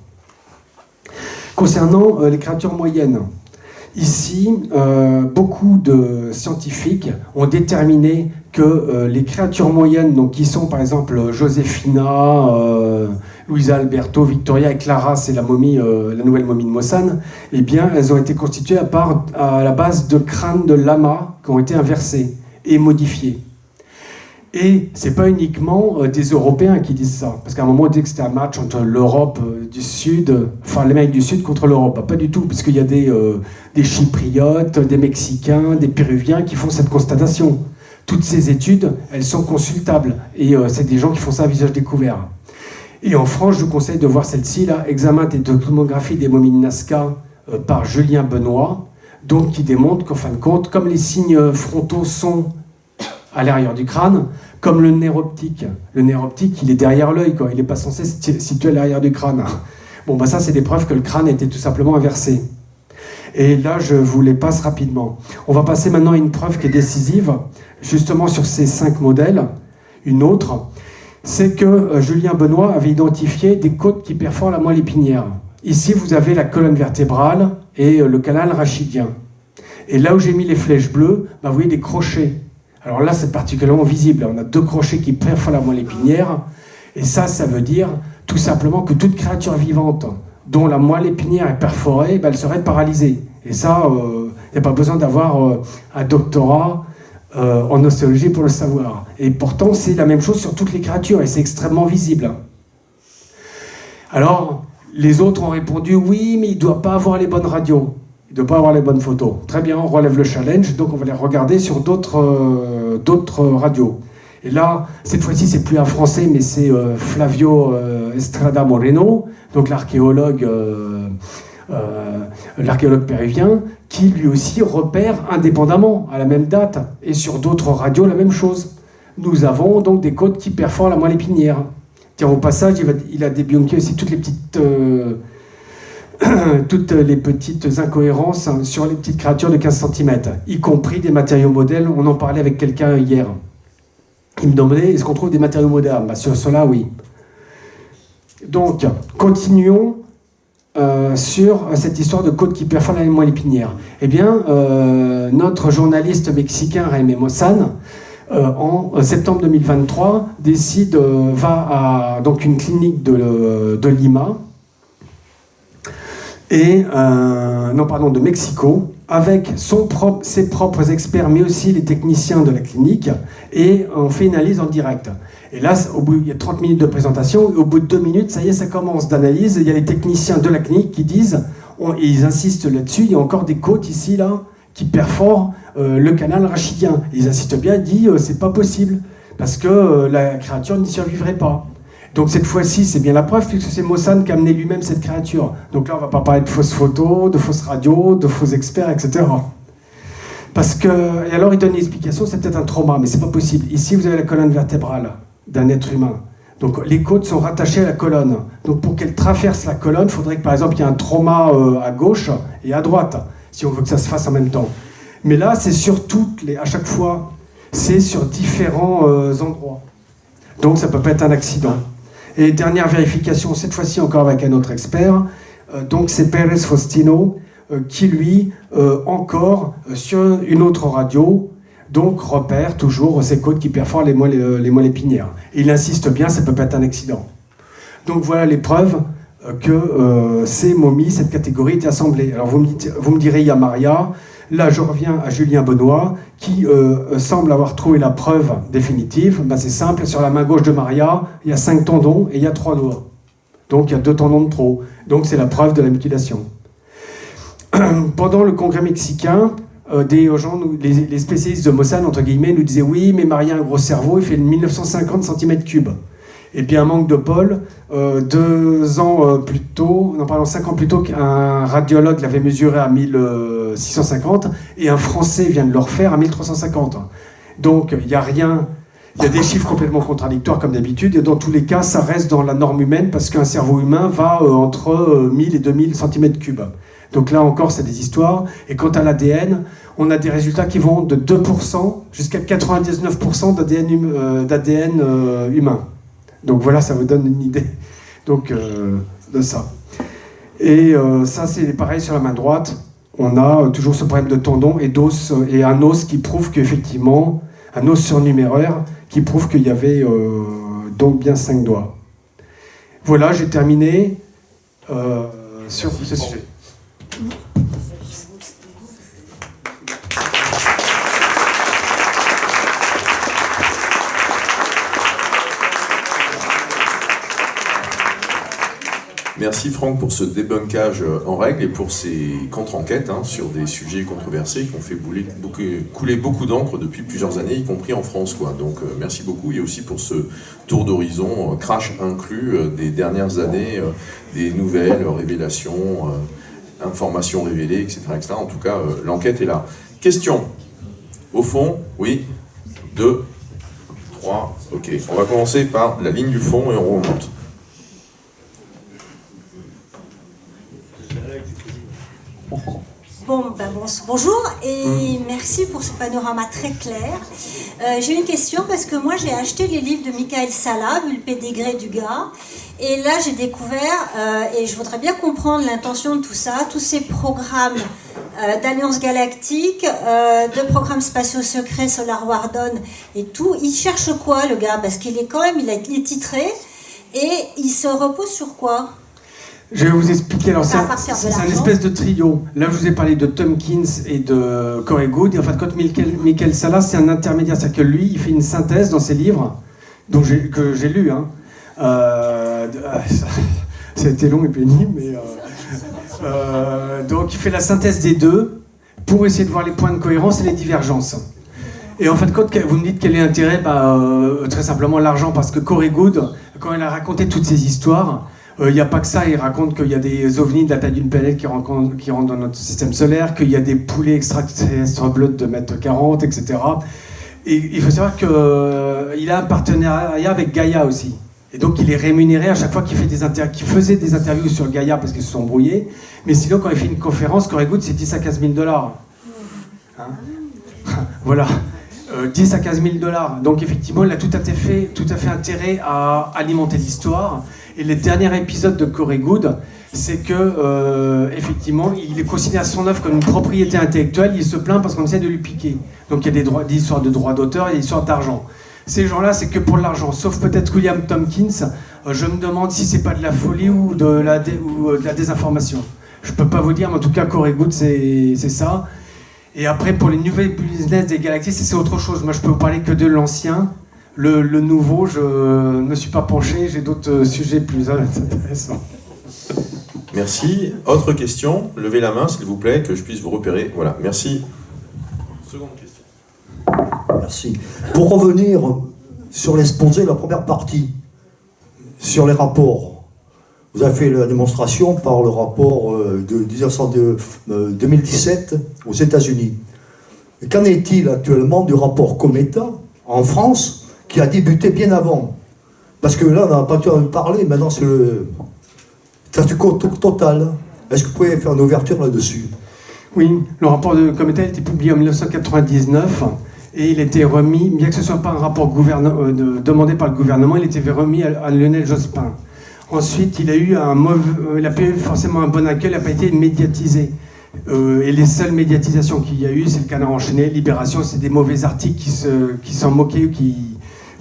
Concernant les créatures moyennes, ici, beaucoup de scientifiques ont déterminé que les créatures moyennes, donc, qui sont par exemple Josefina, Luisa Alberto, Victoria et Clara, c'est la nouvelle momie de Mossane, eh bien, elles ont été constituées à la base de crânes de lama qui ont été inversés et modifiés. Et c'est pas uniquement des Européens qui disent ça, parce qu'à un moment on dit que c'était un match entre l'Europe du Sud, enfin l'Amérique du Sud contre l'Europe. Pas du tout, parce qu'il y a des Chypriotes, des Mexicains, des Péruviens qui font cette constatation. Toutes ces études, elles sont consultables, et c'est des gens qui font ça à visage découvert. Et en France, je vous conseille de voir celle-ci, là, Examen des tomographies des momies de Nazca par Julien Benoît, donc qui démontre qu'en fin de compte, comme les signes frontaux sont à l'arrière du crâne, comme le nerf optique. Le nerf optique, il est derrière l'œil, quoi. Il n'est pas censé se situer à l'arrière du crâne. Bon, ça, c'est des preuves que le crâne était tout simplement inversé. Et là, je vous les passe rapidement. On va passer maintenant à une preuve qui est décisive, justement sur ces 5 modèles. Une autre, c'est que Julien Benoît avait identifié des côtes qui perforent la moelle épinière. Ici, vous avez la colonne vertébrale et le canal rachidien. Et là où j'ai mis les flèches bleues, vous voyez des crochets. Alors là, c'est particulièrement visible. On a 2 crochets qui perforent la moelle épinière. Et ça veut dire tout simplement que toute créature vivante dont la moelle épinière est perforée, elle serait paralysée. Et ça, il n'y a pas besoin d'avoir un doctorat en ostéologie pour le savoir. Et pourtant, c'est la même chose sur toutes les créatures, et c'est extrêmement visible. Alors, les autres ont répondu, oui, mais il ne doit pas avoir les bonnes radios. Il ne doit pas avoir les bonnes photos. Très bien, on relève le challenge, donc on va les regarder sur d'autres radios. Et là, cette fois-ci, c'est plus un Français, mais c'est Flavio Estrada Moreno, donc l'archéologue péruvien, qui lui aussi repère indépendamment, à la même date, et sur d'autres radios, la même chose. Nous avons donc des côtes qui perforent la moelle épinière. Tiens, au passage, il a débunké aussi toutes les petites incohérences sur les petites créatures de 15 cm, y compris des matériaux modèles. On en parlait avec quelqu'un hier. Il me demandait, est-ce qu'on trouve des matériaux modernes ? Sur cela, oui. Donc, continuons sur cette histoire de côte qui perforent la moelle épinière. Eh bien, notre journaliste mexicain Jaime Mossane, en septembre 2023, va à donc une clinique de Lima, de Mexico, avec ses propres experts, mais aussi les techniciens de la clinique, et on fait une analyse en direct. Et là, il y a 30 minutes de présentation, et au bout de 2 minutes, ça y est, ça commence d'analyse. Il y a les techniciens de la clinique qui disent, et ils insistent là-dessus, il y a encore des côtes ici, là, qui perfore le canal rachidien. Ils insistent bien, ils disent c'est pas possible, parce que la créature n'y survivrait pas. Donc cette fois-ci, c'est bien la preuve, puisque c'est Mossad qui a amené lui-même cette créature. Donc là, on ne va pas parler de fausses photos, de fausses radios, de faux experts, etc. Parce que, et alors il donne une explication, c'est peut-être un trauma, mais c'est pas possible. Ici, vous avez la colonne vertébrale d'un être humain. Donc les côtes sont rattachées à la colonne. Donc pour qu'elle traverse la colonne, il faudrait que par exemple il y ait un trauma à gauche et à droite, si on veut que ça se fasse en même temps. Mais là, c'est sur à chaque fois, c'est sur différents endroits. Donc ça peut pas être un accident. Et dernière vérification, cette fois-ci encore avec un autre expert, donc c'est Pérez Faustino, qui lui, encore sur une autre radio, donc repère toujours ces côtes qui perforent les moelles épinières. Et il insiste bien, ça ne peut pas être un accident. Donc voilà les preuves que ces momies, cette catégorie est assemblée. Alors vous me direz, il y a Maria. Là, je reviens à Julien Benoît, qui semble avoir trouvé la preuve définitive. Ben, c'est simple, sur la main gauche de Maria, il y a 5 tendons et il y a 3 doigts. Donc il y a 2 tendons de trop. Donc c'est la preuve de la mutilation. Pendant le congrès mexicain, des gens, les spécialistes de Mossad, entre guillemets, nous disaient oui, mais Maria a un gros cerveau, il fait 1950 cm3. Et puis un manque de bol, 2 ans plus tôt, non pardon, 5 ans plus tôt, qu'un radiologue l'avait mesuré à 1650 et un Français vient de le refaire à 1350. Donc il n'y a rien, il y a des chiffres complètement contradictoires comme d'habitude, et dans tous les cas, ça reste dans la norme humaine parce qu'un cerveau humain va entre 1000 et 2000 cm3. Donc là encore, c'est des histoires. Et quant à l'ADN, on a des résultats qui vont de 2% jusqu'à 99% d'ADN humain. Donc voilà, ça vous donne une idée de ça. Et ça, c'est pareil sur la main droite. On a toujours ce problème de tendon et d'os, et un os qui prouve qu'effectivement, un os surnuméraire qui prouve qu'il y avait donc bien 5 doigts. Voilà, j'ai terminé sur ce sujet. Merci Franck pour ce débunkage en règle et pour ces contre-enquêtes sur des sujets controversés qui ont fait couler beaucoup d'encre depuis plusieurs années, y compris en France, quoi. Donc merci beaucoup, et aussi pour ce tour d'horizon, crash inclus, des dernières années, des nouvelles révélations, informations révélées, etc., etc. En tout cas, l'enquête est là. Question. Au fond, oui. 2, 3, ok. On va commencer par la ligne du fond et on remonte. Bonjour et merci pour ce panorama très clair. J'ai une question parce que moi j'ai acheté les livres de Michael Salla, vu le pédigré du gars, et là j'ai découvert, et je voudrais bien comprendre l'intention de tout ça, tous ces programmes d'Alliance Galactique, de programmes spatiaux secrets, Solar Warden et tout. Il cherche quoi le gars? Parce qu'il est quand même, il est titré, et il se repose sur quoi? Je vais vous expliquer. Alors, c'est un espèce de trio. Là, je vous ai parlé de Tompkins et de Corey Goode. Et en fait, quand Michael Salla, c'est un intermédiaire. C'est-à-dire que lui, il fait une synthèse dans ses livres, que j'ai lu. Ça a été long et pénible, mais... donc, il fait la synthèse des deux pour essayer de voir les points de cohérence et les divergences. Et en fait, quand vous me dites quel est l'intérêt, très simplement l'argent, parce que Corey Goode, quand il a raconté toutes ces histoires, il n'y a pas que ça, il raconte qu'il y a des ovnis de la taille d'une planète qui rentrent dans notre système solaire, qu'il y a des poulets extraterrestres bleus de 2,40 m, etc. Et il faut savoir qu'il a un partenariat avec Gaïa aussi. Et donc il est rémunéré à chaque fois qu'il faisait des interviews sur Gaïa parce qu'ils se sont brouillés. Mais sinon, quand il fait une conférence, Corey Goode, c'est 10 à 15 000 $. Hein, voilà. 10 à 15 000 $. Donc effectivement, il a tout à fait intérêt à alimenter l'histoire. Et le dernier épisode de Corey Goode, c'est que effectivement, il considère son œuvre comme une propriété intellectuelle. Il se plaint parce qu'on essaie de lui piquer. Donc il y a des histoires de droits d'auteur et des histoires d'argent. Ces gens-là, c'est que pour l'argent. Sauf peut-être William Tompkins. Je me demande si c'est pas de la folie ou de la désinformation. Je peux pas vous dire, mais en tout cas, Corey Goode, c'est ça. Et après, pour les nouvelles business des galaxies, c'est autre chose. Moi, je peux vous parler que de l'ancien. Le nouveau, je ne me suis pas penché, j'ai d'autres sujets plus intéressants. Merci. Autre question? Levez la main, s'il vous plaît, que je puisse vous repérer. Voilà, merci. seconde question. Merci. Pour revenir sur l'exposé, la première partie, sur les rapports, vous avez fait la démonstration par le rapport de 2017 aux États-Unis. Qu'en est-il actuellement du rapport Cometa en France, qui a débuté bien avant? Parce que là, on n'a pas parlé, maintenant c'est le statu quo total. Est-ce que vous pouvez faire une ouverture là-dessus? Oui, le rapport de Cometa a été publié en 1999 et il était remis, bien que ce ne soit pas un rapport demandé par le gouvernement, il était remis à Lionel Jospin. Ensuite, il a eu forcément un bon accueil, il n'a pas été médiatisé. Et les seules médiatisations qu'il y a eu, c'est le Canard enchaîné, Libération, c'est des mauvais articles qui s'en moquaient, qui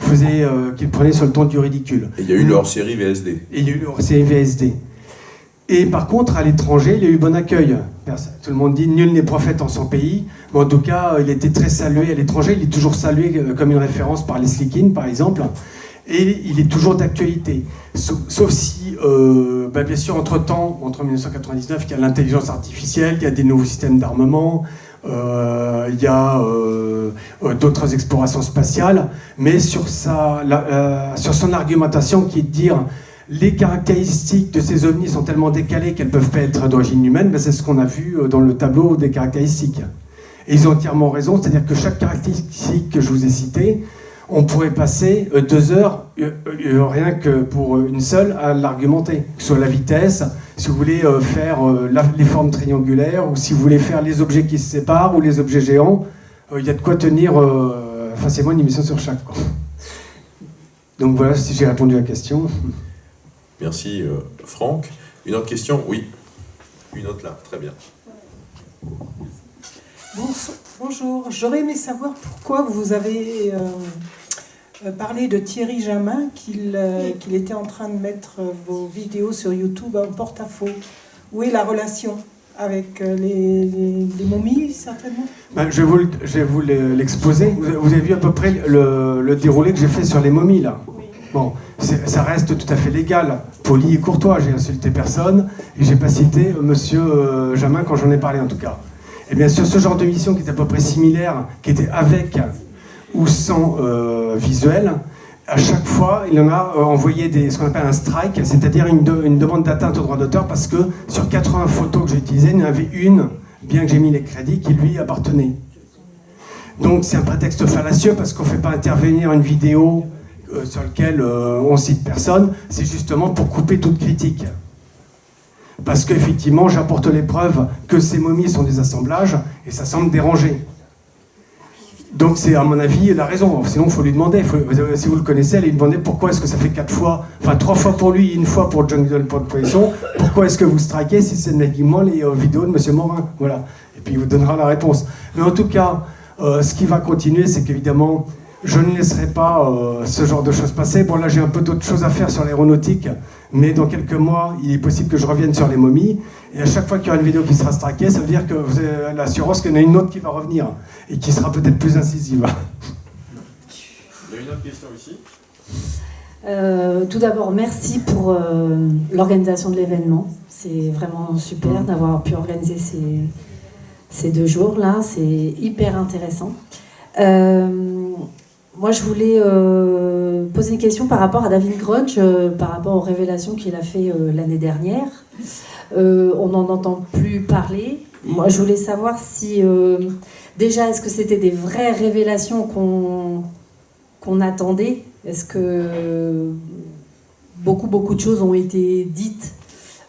le prenaient sur le ton du ridicule. Et il y a eu le hors-série VSD. Et il y a eu le hors-série VSD. Et par contre, à l'étranger, il y a eu bon accueil. Tout le monde dit nul n'est prophète en son pays, mais en tout cas, il était très salué à l'étranger. Il est toujours salué comme une référence par Leslie Kean, par exemple. Et il est toujours d'actualité. Sauf si, bien sûr, entre-temps, entre 1999, il y a l'intelligence artificielle, il y a des nouveaux systèmes d'armement, il y a d'autres explorations spatiales, mais sur son argumentation qui est de dire les caractéristiques de ces ovnis sont tellement décalées qu'elles peuvent pas être d'origine humaine, ben c'est ce qu'on a vu dans le tableau des caractéristiques. Et ils ont entièrement raison, c'est-à-dire que chaque caractéristique que je vous ai citée, on pourrait passer 2 heures, rien que pour une seule, à l'argumenter. Que ce soit la vitesse, si vous voulez faire les formes triangulaires, ou si vous voulez faire les objets qui se séparent, ou les objets géants, il y a de quoi tenir facilement une émission sur chaque. Donc voilà, si j'ai répondu à la question. Merci Franck. Une autre question? Oui. Une autre là, très bien. Bonjour, j'aurais aimé savoir pourquoi vous avez parlé de Thierry Jamin, qu'il était en train de mettre vos vidéos sur YouTube en porte-à-faux. Où est la relation avec les momies, certainement? Je vais vous l'exposer. Vous avez vu à peu près le déroulé que j'ai fait sur les momies, là. Bon, ça reste tout à fait légal, poli et courtois. J'ai insulté personne et j'ai pas cité Monsieur Jamin quand j'en ai parlé, en tout cas. Et bien sur ce genre de mission qui est à peu près similaire, qui était avec ou sans visuel, à chaque fois, il en a envoyé ce qu'on appelle un strike, c'est-à-dire une demande d'atteinte au droit d'auteur, parce que sur 80 photos que j'ai utilisées, il y en avait une, bien que j'ai mis les crédits, qui lui appartenait. Donc c'est un prétexte fallacieux, parce qu'on ne fait pas intervenir une vidéo sur laquelle on cite personne, c'est justement pour couper toute critique. Parce qu'effectivement, j'apporte les preuves que ces momies sont des assemblages, et ça semble déranger. Donc c'est, à mon avis, la raison. Sinon, il faut lui demander. Si vous le connaissez, allez lui demander pourquoi est-ce que ça fait 4 fois, enfin 3 fois pour lui et 1 fois pour Jungle Poisson. Pourquoi est-ce que vous strikez si c'est naguement les vidéos de M. Morin? Voilà. Et puis il vous donnera la réponse. Mais en tout cas, ce qui va continuer, c'est qu'évidemment, je ne laisserai pas ce genre de choses passer. Bon, là, j'ai un peu d'autres choses à faire sur l'aéronautique, mais dans quelques mois, il est possible que je revienne sur les momies. Et à chaque fois qu'il y aura une vidéo qui sera strikée, ça veut dire que vous avez l'assurance qu'il y en a une autre qui va revenir et qui sera peut-être plus incisive. Il y a une autre question ici. Tout d'abord, merci pour l'organisation de l'événement. C'est vraiment super d'avoir pu organiser ces 2 jours-là. C'est hyper intéressant. Moi, je voulais poser une question par rapport à David Grudge, par rapport aux révélations qu'il a fait l'année dernière. On n'en entend plus parler. Moi, je voulais savoir si, déjà, est-ce que c'était des vraies révélations qu'on attendait? Est-ce que beaucoup de choses ont été dites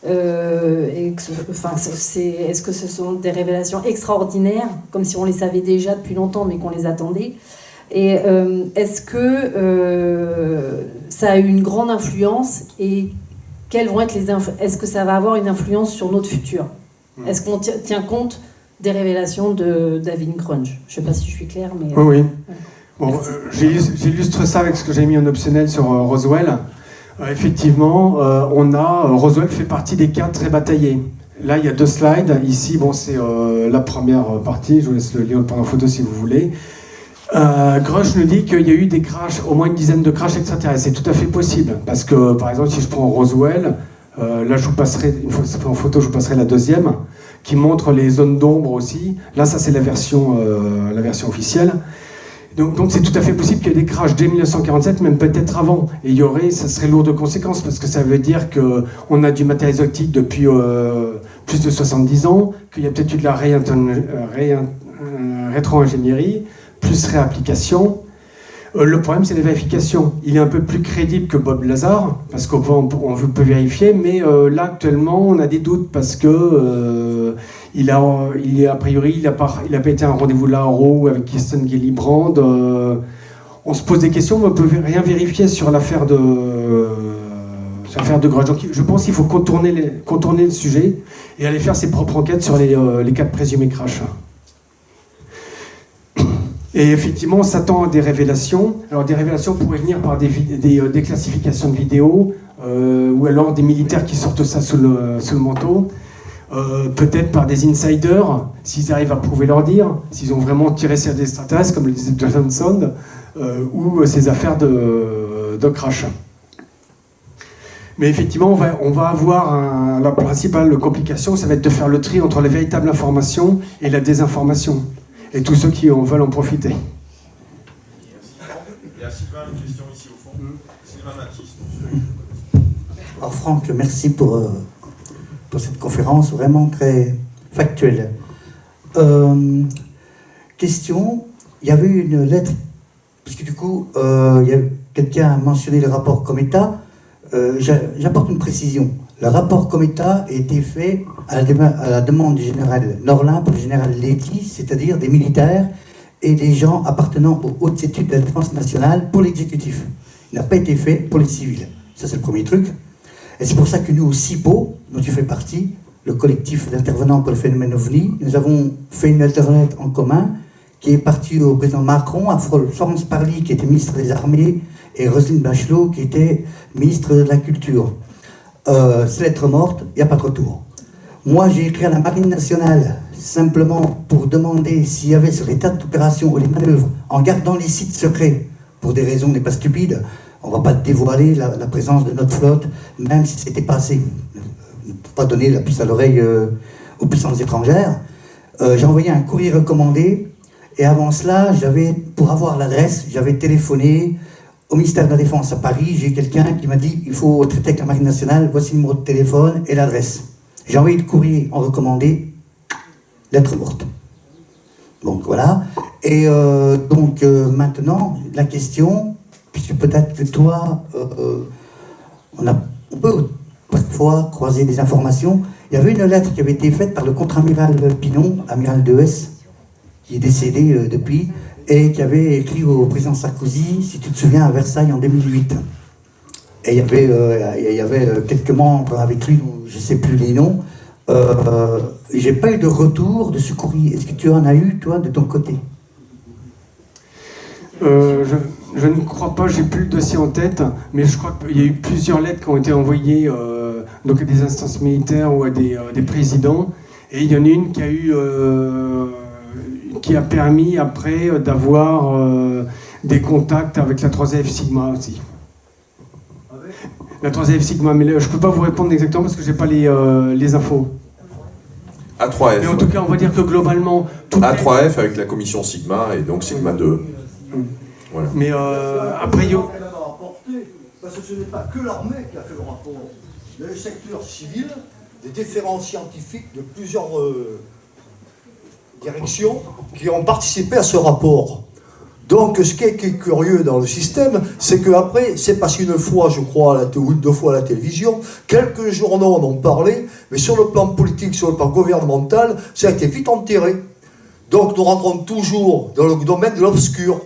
est-ce que ce sont des révélations extraordinaires, comme si on les savait déjà depuis longtemps, mais qu'on les attendait? Et est-ce que ça a eu une grande influence, et quelles vont être est-ce que ça va avoir une influence sur notre futur? Est-ce qu'on tient compte des révélations de David Grudge? Je ne sais pas si je suis claire, mais... Oui. Bon, j'illustre ça avec ce que j'ai mis en optionnel sur Roswell. Effectivement, Roswell fait partie des cas très bataillés. Là, il y a 2 slides. Ici, bon, c'est la première partie. Je vous laisse le lien prendre en photo si vous voulez. Grudge nous dit qu'il y a eu des crashs, au moins une dizaine de crashs extraterrestres. C'est tout à fait possible. Parce que, par exemple, si je prends Roswell, là, je vous passerai, une fois que c'est pris en photo, je vous passerai la deuxième, qui montre les zones d'ombre aussi. Là, ça c'est la version officielle. Donc c'est tout à fait possible qu'il y ait des crashs dès 1947, même peut-être avant. Et ça serait lourd de conséquences, parce que ça veut dire qu'on a du matériel exotique depuis plus de 70 ans, qu'il y a peut-être eu de la rétro-ingénierie, plus réapplication. Le problème, c'est les vérifications. Il est un peu plus crédible que Bob Lazar, parce qu'on peut vérifier, mais là, actuellement, on a des doutes, parce que a priori, il n'a pas été à un rendez-vous là, en haut, avec Kirsten Gillibrand. On se pose des questions, mais on ne peut rien vérifier sur l'affaire de Grudge. Donc, je pense qu'il faut contourner le sujet et aller faire ses propres enquêtes sur les cas de présumés crash. Et effectivement, on s'attend à des révélations. Alors, des révélations pourraient venir par des classifications de vidéos, ou alors des militaires qui sortent ça sous le manteau. Peut-être par des insiders, s'ils arrivent à prouver leur dire, s'ils ont vraiment tiré sur des extraterrestres, comme le disait Johnson, ou ces affaires de crash. Mais effectivement, on va avoir la principale complication, ça va être de faire le tri entre la véritable information et la désinformation. Et tous ceux qui veulent en profiter. Il y a Sylvain, une question ici au fond. Sylvain Mathis. Alors Franck, merci pour cette conférence vraiment très factuelle. Question, il y avait une lettre, parce que du coup, quelqu'un a mentionné le rapport Cometa. J'apporte une précision. Le rapport Cometa a été fait à la demande du général Norlin pour le général Letty, c'est-à-dire des militaires et des gens appartenant aux hautes études de la défense nationale pour l'exécutif. Il n'a pas été fait pour les civils. Ça, c'est le premier truc. Et c'est pour ça que nous, au CIPO, dont tu fais partie, le collectif d'intervenants pour le phénomène OVNI, nous avons fait une lettre en commun qui est partie au président Macron, à Florence Parly, qui était ministre des Armées, et Roselyne Bachelot, qui était ministre de la Culture. C'est lettre morte, il n'y a pas de retour. Moi, j'ai écrit à la Marine nationale, simplement pour demander s'il y avait sur les tas d'opérations ou les manœuvres, en gardant les sites secrets, pour des raisons n'est pas stupides, on ne va pas dévoiler la présence de notre flotte, même si c'était passé. Ne pas donner la puce à l'oreille aux puissances étrangères. J'ai envoyé un courrier recommandé, et avant cela, pour avoir l'adresse, j'avais téléphoné au ministère de la Défense à Paris. J'ai eu quelqu'un qui m'a dit il faut traiter avec la Marine nationale, voici le numéro de téléphone et l'adresse. J'ai envoyé le courrier en recommandé, lettre morte. Donc voilà. Et maintenant, la question, puisque peut-être que toi, on peut parfois croiser des informations. Il y avait une lettre qui avait été faite par le contre-amiral Pinon, amiral de S, qui est décédé depuis, et qui avait écrit au président Sarkozy, si tu te souviens, à Versailles en 2008. Et il y avait quelques membres avec lui, je ne sais plus les noms. J'ai pas eu de retour de ce courrier. Est-ce que tu en as eu, toi, de ton côté? Je ne crois pas, j'ai plus le dossier en tête, mais je crois qu'il y a eu plusieurs lettres qui ont été envoyées donc à des instances militaires ou à des présidents, et il y en a une qui a permis après d'avoir des contacts avec la 3F Sigma aussi. La 3F Sigma, mais là, je ne peux pas vous répondre exactement parce que je n'ai pas les infos. A3F. Mais en tout cas, on va dire que globalement... A3F avec la commission Sigma et donc Sigma 2. Voilà. Mais après... Parce que ce n'est pas que l'armée qui a fait le rapport. Il y a le secteur civil, des différents scientifiques de plusieurs directions qui ont participé à ce rapport. Donc ce qui est curieux dans le système, c'est qu'après, c'est passé une fois, je crois, ou deux fois à la télévision, quelques journaux en ont parlé, mais sur le plan politique, sur le plan gouvernemental, ça a été vite enterré. Donc nous rentrons toujours dans le domaine de l'obscur.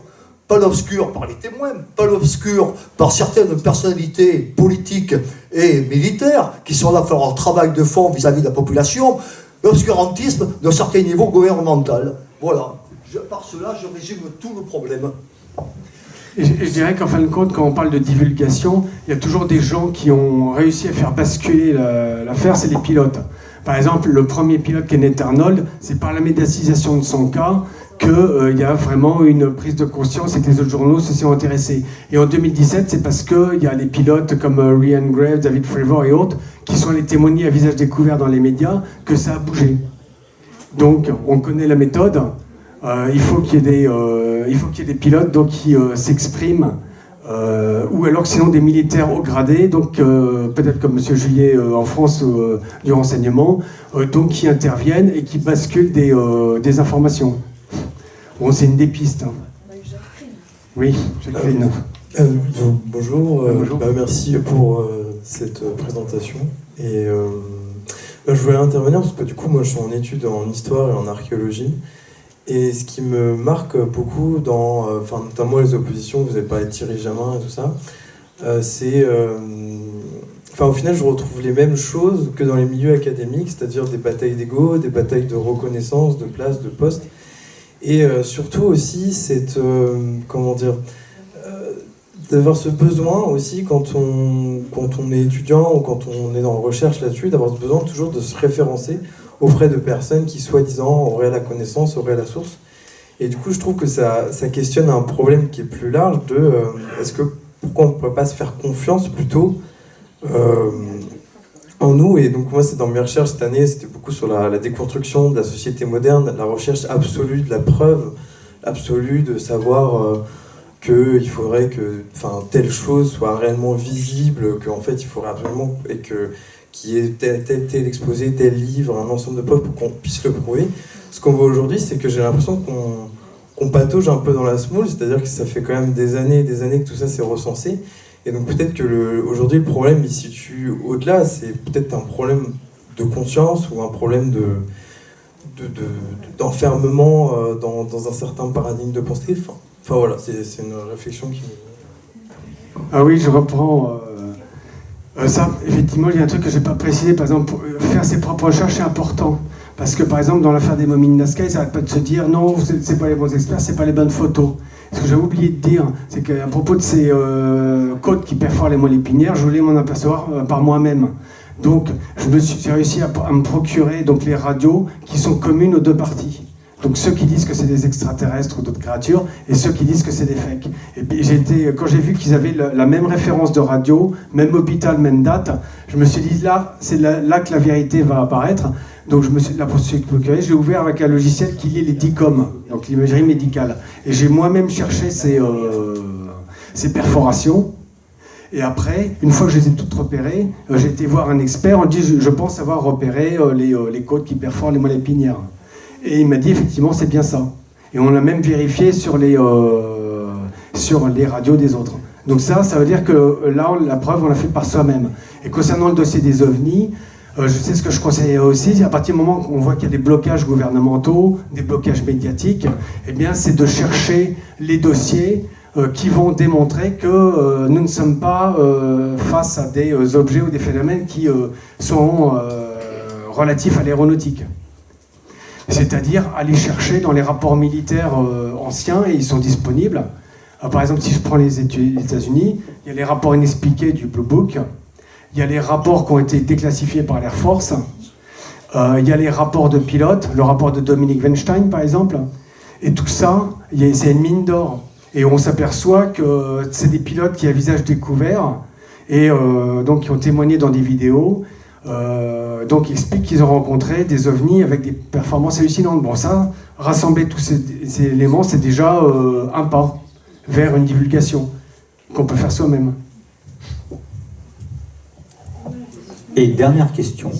Pas l'obscur par les témoins, pas l'obscur par certaines personnalités politiques et militaires qui sont là pour faire leur travail de fond vis-à-vis de la population, l'obscurantisme d'un certain niveau gouvernemental. Voilà. Par cela, je résume tout le problème. Et je dirais qu'en fin de compte, quand on parle de divulgation, il y a toujours des gens qui ont réussi à faire basculer l'affaire, c'est les pilotes. Par exemple, le premier pilote, Kenneth Arnold, c'est par la médiatisation de son cas qu'il y a vraiment une prise de conscience et que les autres journaux se sont intéressés. Et en 2017, c'est parce qu'il y a des pilotes comme Ryan Graves, David Fravor et autres qui sont allés témoigner à visage découvert dans les médias que ça a bougé. Donc, on connaît la méthode. Il faut qu'il y ait des pilotes donc, qui s'expriment, ou alors sinon des militaires haut gradés, donc peut-être comme M. Juillet en France du renseignement, donc qui interviennent et qui basculent des informations. Bon, c'est une des pistes. Hein. Oui, Jacqueline. Bonjour, Bonjour. Merci pour cette présentation. Et je voulais intervenir parce que du coup, moi je suis en études en histoire et en archéologie. Et ce qui me marque beaucoup dans, notamment les oppositions, vous avez parlé de Thierry Jamin et tout ça, c'est, au final, je retrouve les mêmes choses que dans les milieux académiques, c'est-à-dire des batailles d'ego, des batailles de reconnaissance, de place, de poste, et surtout aussi cette, d'avoir ce besoin aussi quand on est étudiant ou quand on est en recherche là-dessus, d'avoir ce besoin toujours de se référencer auprès de personnes qui, soi-disant, auraient la connaissance, auraient la source. Et du coup, je trouve que ça questionne un problème qui est plus large de pourquoi on ne pourrait pas se faire confiance plutôt en nous. Et donc moi, c'est dans mes recherches cette année, c'était beaucoup sur la déconstruction de la société moderne, la recherche absolue de la preuve, absolue de savoir qu'il faudrait que telle chose soit réellement visible, qu'en fait, il faudrait absolument... et que qui est tel exposé, tel livre, un ensemble de preuves pour qu'on puisse le prouver. Ce qu'on voit aujourd'hui, c'est que j'ai l'impression qu'on patauge un peu dans la semoule, c'est-à-dire que ça fait quand même des années et des années que tout ça s'est recensé. Et donc peut-être que aujourd'hui, le problème, il se situe au-delà, c'est peut-être un problème de conscience ou un problème d'enfermement dans un certain paradigme de pensée. Enfin voilà, c'est une réflexion qui... Ah oui, je reprends... ça, effectivement, il y a un truc que je n'ai pas précisé. Par exemple, faire ses propres recherches, c'est important. Parce que, par exemple, dans l'affaire des momies de Nazca, ça n'arrête pas de se dire non, c'est pas les bons experts, c'est pas les bonnes photos. Ce que j'avais oublié de dire, c'est qu'à propos de ces côtes qui perforent les moelles épinières, je voulais m'en apercevoir par moi-même. Donc, j'ai réussi à me procurer donc, les radios qui sont communes aux deux parties. Donc ceux qui disent que c'est des extraterrestres ou d'autres créatures, et ceux qui disent que c'est des fakes. Et puis quand j'ai vu qu'ils avaient la même référence de radio, même hôpital, même date, je me suis dit là, c'est là que la vérité va apparaître. Donc je me suis procuré, j'ai ouvert avec un logiciel qui lit les DICOM, donc l'imagerie médicale. Et j'ai moi-même cherché ces perforations. Et après, une fois que je les ai toutes repérées, j'ai été voir un expert, on dit je pense avoir repéré les côtes qui perforent les moelles épinières. Et il m'a dit effectivement c'est bien ça. Et on l'a même vérifié sur les radios des autres. Donc ça veut dire que là la preuve on l'a fait par soi-même. Et concernant le dossier des ovnis, je sais ce que je conseille aussi, à partir du moment qu'on voit qu'il y a des blocages gouvernementaux, des blocages médiatiques, eh bien c'est de chercher les dossiers qui vont démontrer que nous ne sommes pas face à des objets ou des phénomènes qui sont relatifs à l'aéronautique. C'est-à-dire aller chercher dans les rapports militaires anciens, et ils sont disponibles. Par exemple, si je prends les États-Unis, il y a les rapports inexpliqués du Blue Book, il y a les rapports qui ont été déclassifiés par l'Air Force, il y a les rapports de pilotes, le rapport de Dominique Weinstein par exemple, et tout ça, c'est une mine d'or. Et on s'aperçoit que c'est des pilotes qui à visage découvert, et donc qui ont témoigné dans des vidéos, donc ils expliquent qu'ils ont rencontré des ovnis avec des performances hallucinantes. Bon ça, rassembler tous ces éléments, c'est déjà un pas vers une divulgation qu'on peut faire soi-même. Et dernière question.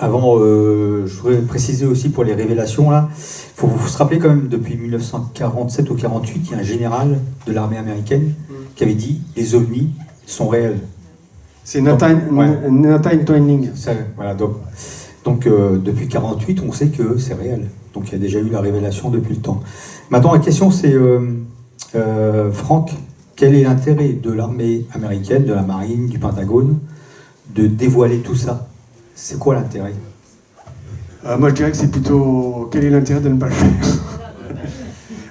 Avant, je voudrais préciser aussi pour les révélations, là, il faut se rappeler quand même, depuis 1947 ou 1948, il y a un général de l'armée américaine qui avait dit « les ovnis sont réels ». C'est Nathan Twining. Voilà, donc depuis 1948, on sait que c'est réel. Donc il y a déjà eu la révélation depuis le temps. Maintenant, la question c'est, Franck, quel est l'intérêt de l'armée américaine, de la marine, du Pentagone, de dévoiler tout ça? C'est quoi l'intérêt? Moi je dirais que c'est plutôt quel est l'intérêt de ne pas le faire.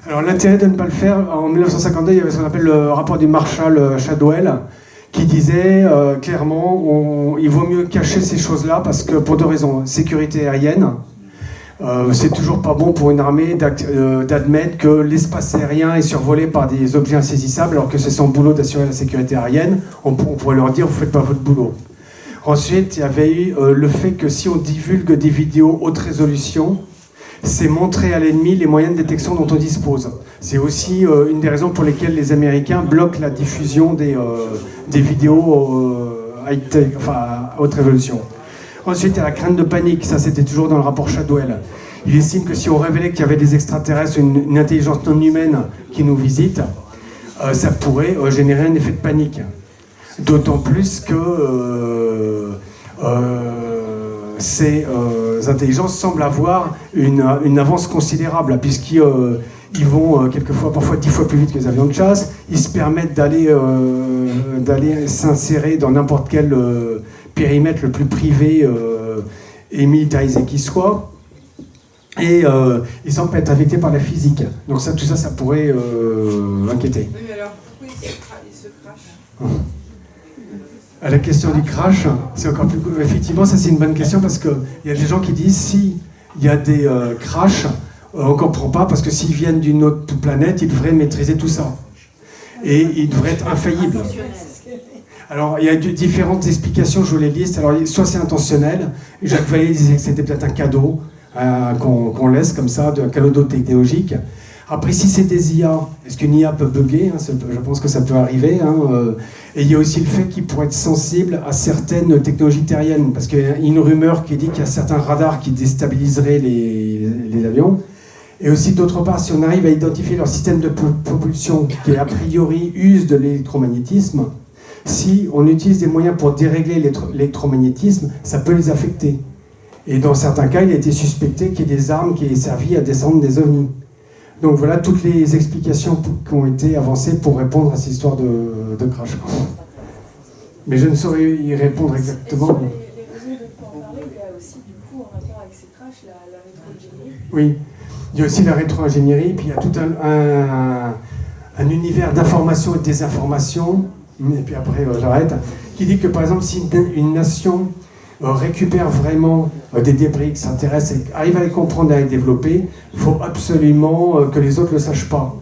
Alors l'intérêt de ne pas le faire, en 1952, il y avait ce qu'on appelle le rapport du Marshall Shadwell, qui disait clairement il vaut mieux cacher ces choses-là parce que pour deux raisons. Sécurité aérienne, c'est toujours pas bon pour une armée d'admettre que l'espace aérien est survolé par des objets insaisissables alors que c'est son boulot d'assurer la sécurité aérienne. On pourrait leur dire vous faites pas votre boulot. Ensuite, il y avait eu le fait que si on divulgue des vidéos haute résolution, c'est montrer à l'ennemi les moyens de détection dont on dispose. C'est aussi une des raisons pour lesquelles les Américains bloquent la diffusion des vidéos high-tech, enfin à haute résolution. Ensuite, il y a la crainte de panique, ça c'était toujours dans le rapport Shadwell. Il estime que si on révélait qu'il y avait des extraterrestres, une intelligence non humaine qui nous visite, ça pourrait générer un effet de panique. D'autant plus que ces intelligences semblent avoir une avance considérable, puisqu'ils vont parfois 10 fois plus vite que les avions de chasse. Ils se permettent d'aller s'insérer dans n'importe quel périmètre le plus privé et militarisé qui soit. Et ils semblent être affectés par la physique. Donc tout ça, ça pourrait inquiéter. Oui, mais alors pourquoi ils se crachent? À la question du crash, c'est encore plus... Effectivement, ça c'est une bonne question parce qu'il y a des gens qui disent si il y a des crashs, on ne comprend pas parce que s'ils viennent d'une autre planète, ils devraient maîtriser tout ça. Et ils devraient être infaillibles. Alors, il y a différentes explications, je vous les liste. Alors, soit c'est intentionnel, Jacques Vallée disait que c'était peut-être un cadeau qu'on laisse comme ça, un cadeau technologique. Après, si c'est des IA, est-ce qu'une IA peut bugger, je pense que ça peut arriver. Et il y a aussi le fait qu'ils pourraient être sensibles à certaines technologies terriennes, parce qu'il y a une rumeur qui dit qu'il y a certains radars qui déstabiliseraient les avions. Et aussi, d'autre part, si on arrive à identifier leur système de propulsion, qui a priori use de l'électromagnétisme, si on utilise des moyens pour dérégler l'électromagnétisme, ça peut les affecter. Et dans certains cas, il a été suspecté qu'il y ait des armes qui aient servi à descendre des ovnis. Donc voilà toutes les explications qui ont été avancées pour répondre à cette histoire de crash. Mais je ne saurais y répondre exactement. Et sur les réseaux dont on parlait, il y a aussi du coup en rapport avec ces crashs la rétro-ingénierie. Oui, il y a aussi la rétro-ingénierie, puis il y a tout un univers d'information et de désinformation, et puis après j'arrête, qui dit que par exemple si une nation récupère vraiment des débris extraterrestres et arrive à les comprendre et à les développer, il faut absolument que les autres ne le sachent pas.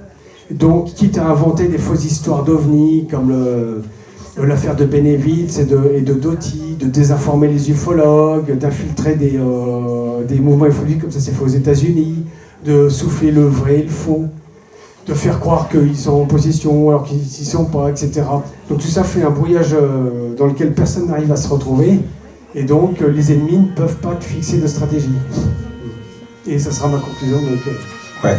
Donc, quitte à inventer des fausses histoires d'ovnis, comme l'affaire de Benevitz et de Doty, de désinformer les ufologues, d'infiltrer des mouvements ufologiques, comme ça s'est fait aux États-Unis, de souffler le vrai et le faux, de faire croire qu'ils sont en possession alors qu'ils n'y sont pas, etc. Donc tout ça fait un brouillage dans lequel personne n'arrive à se retrouver. Et donc, les ennemis ne peuvent pas fixer de stratégie. Et ça sera ma conclusion. Donc, ouais.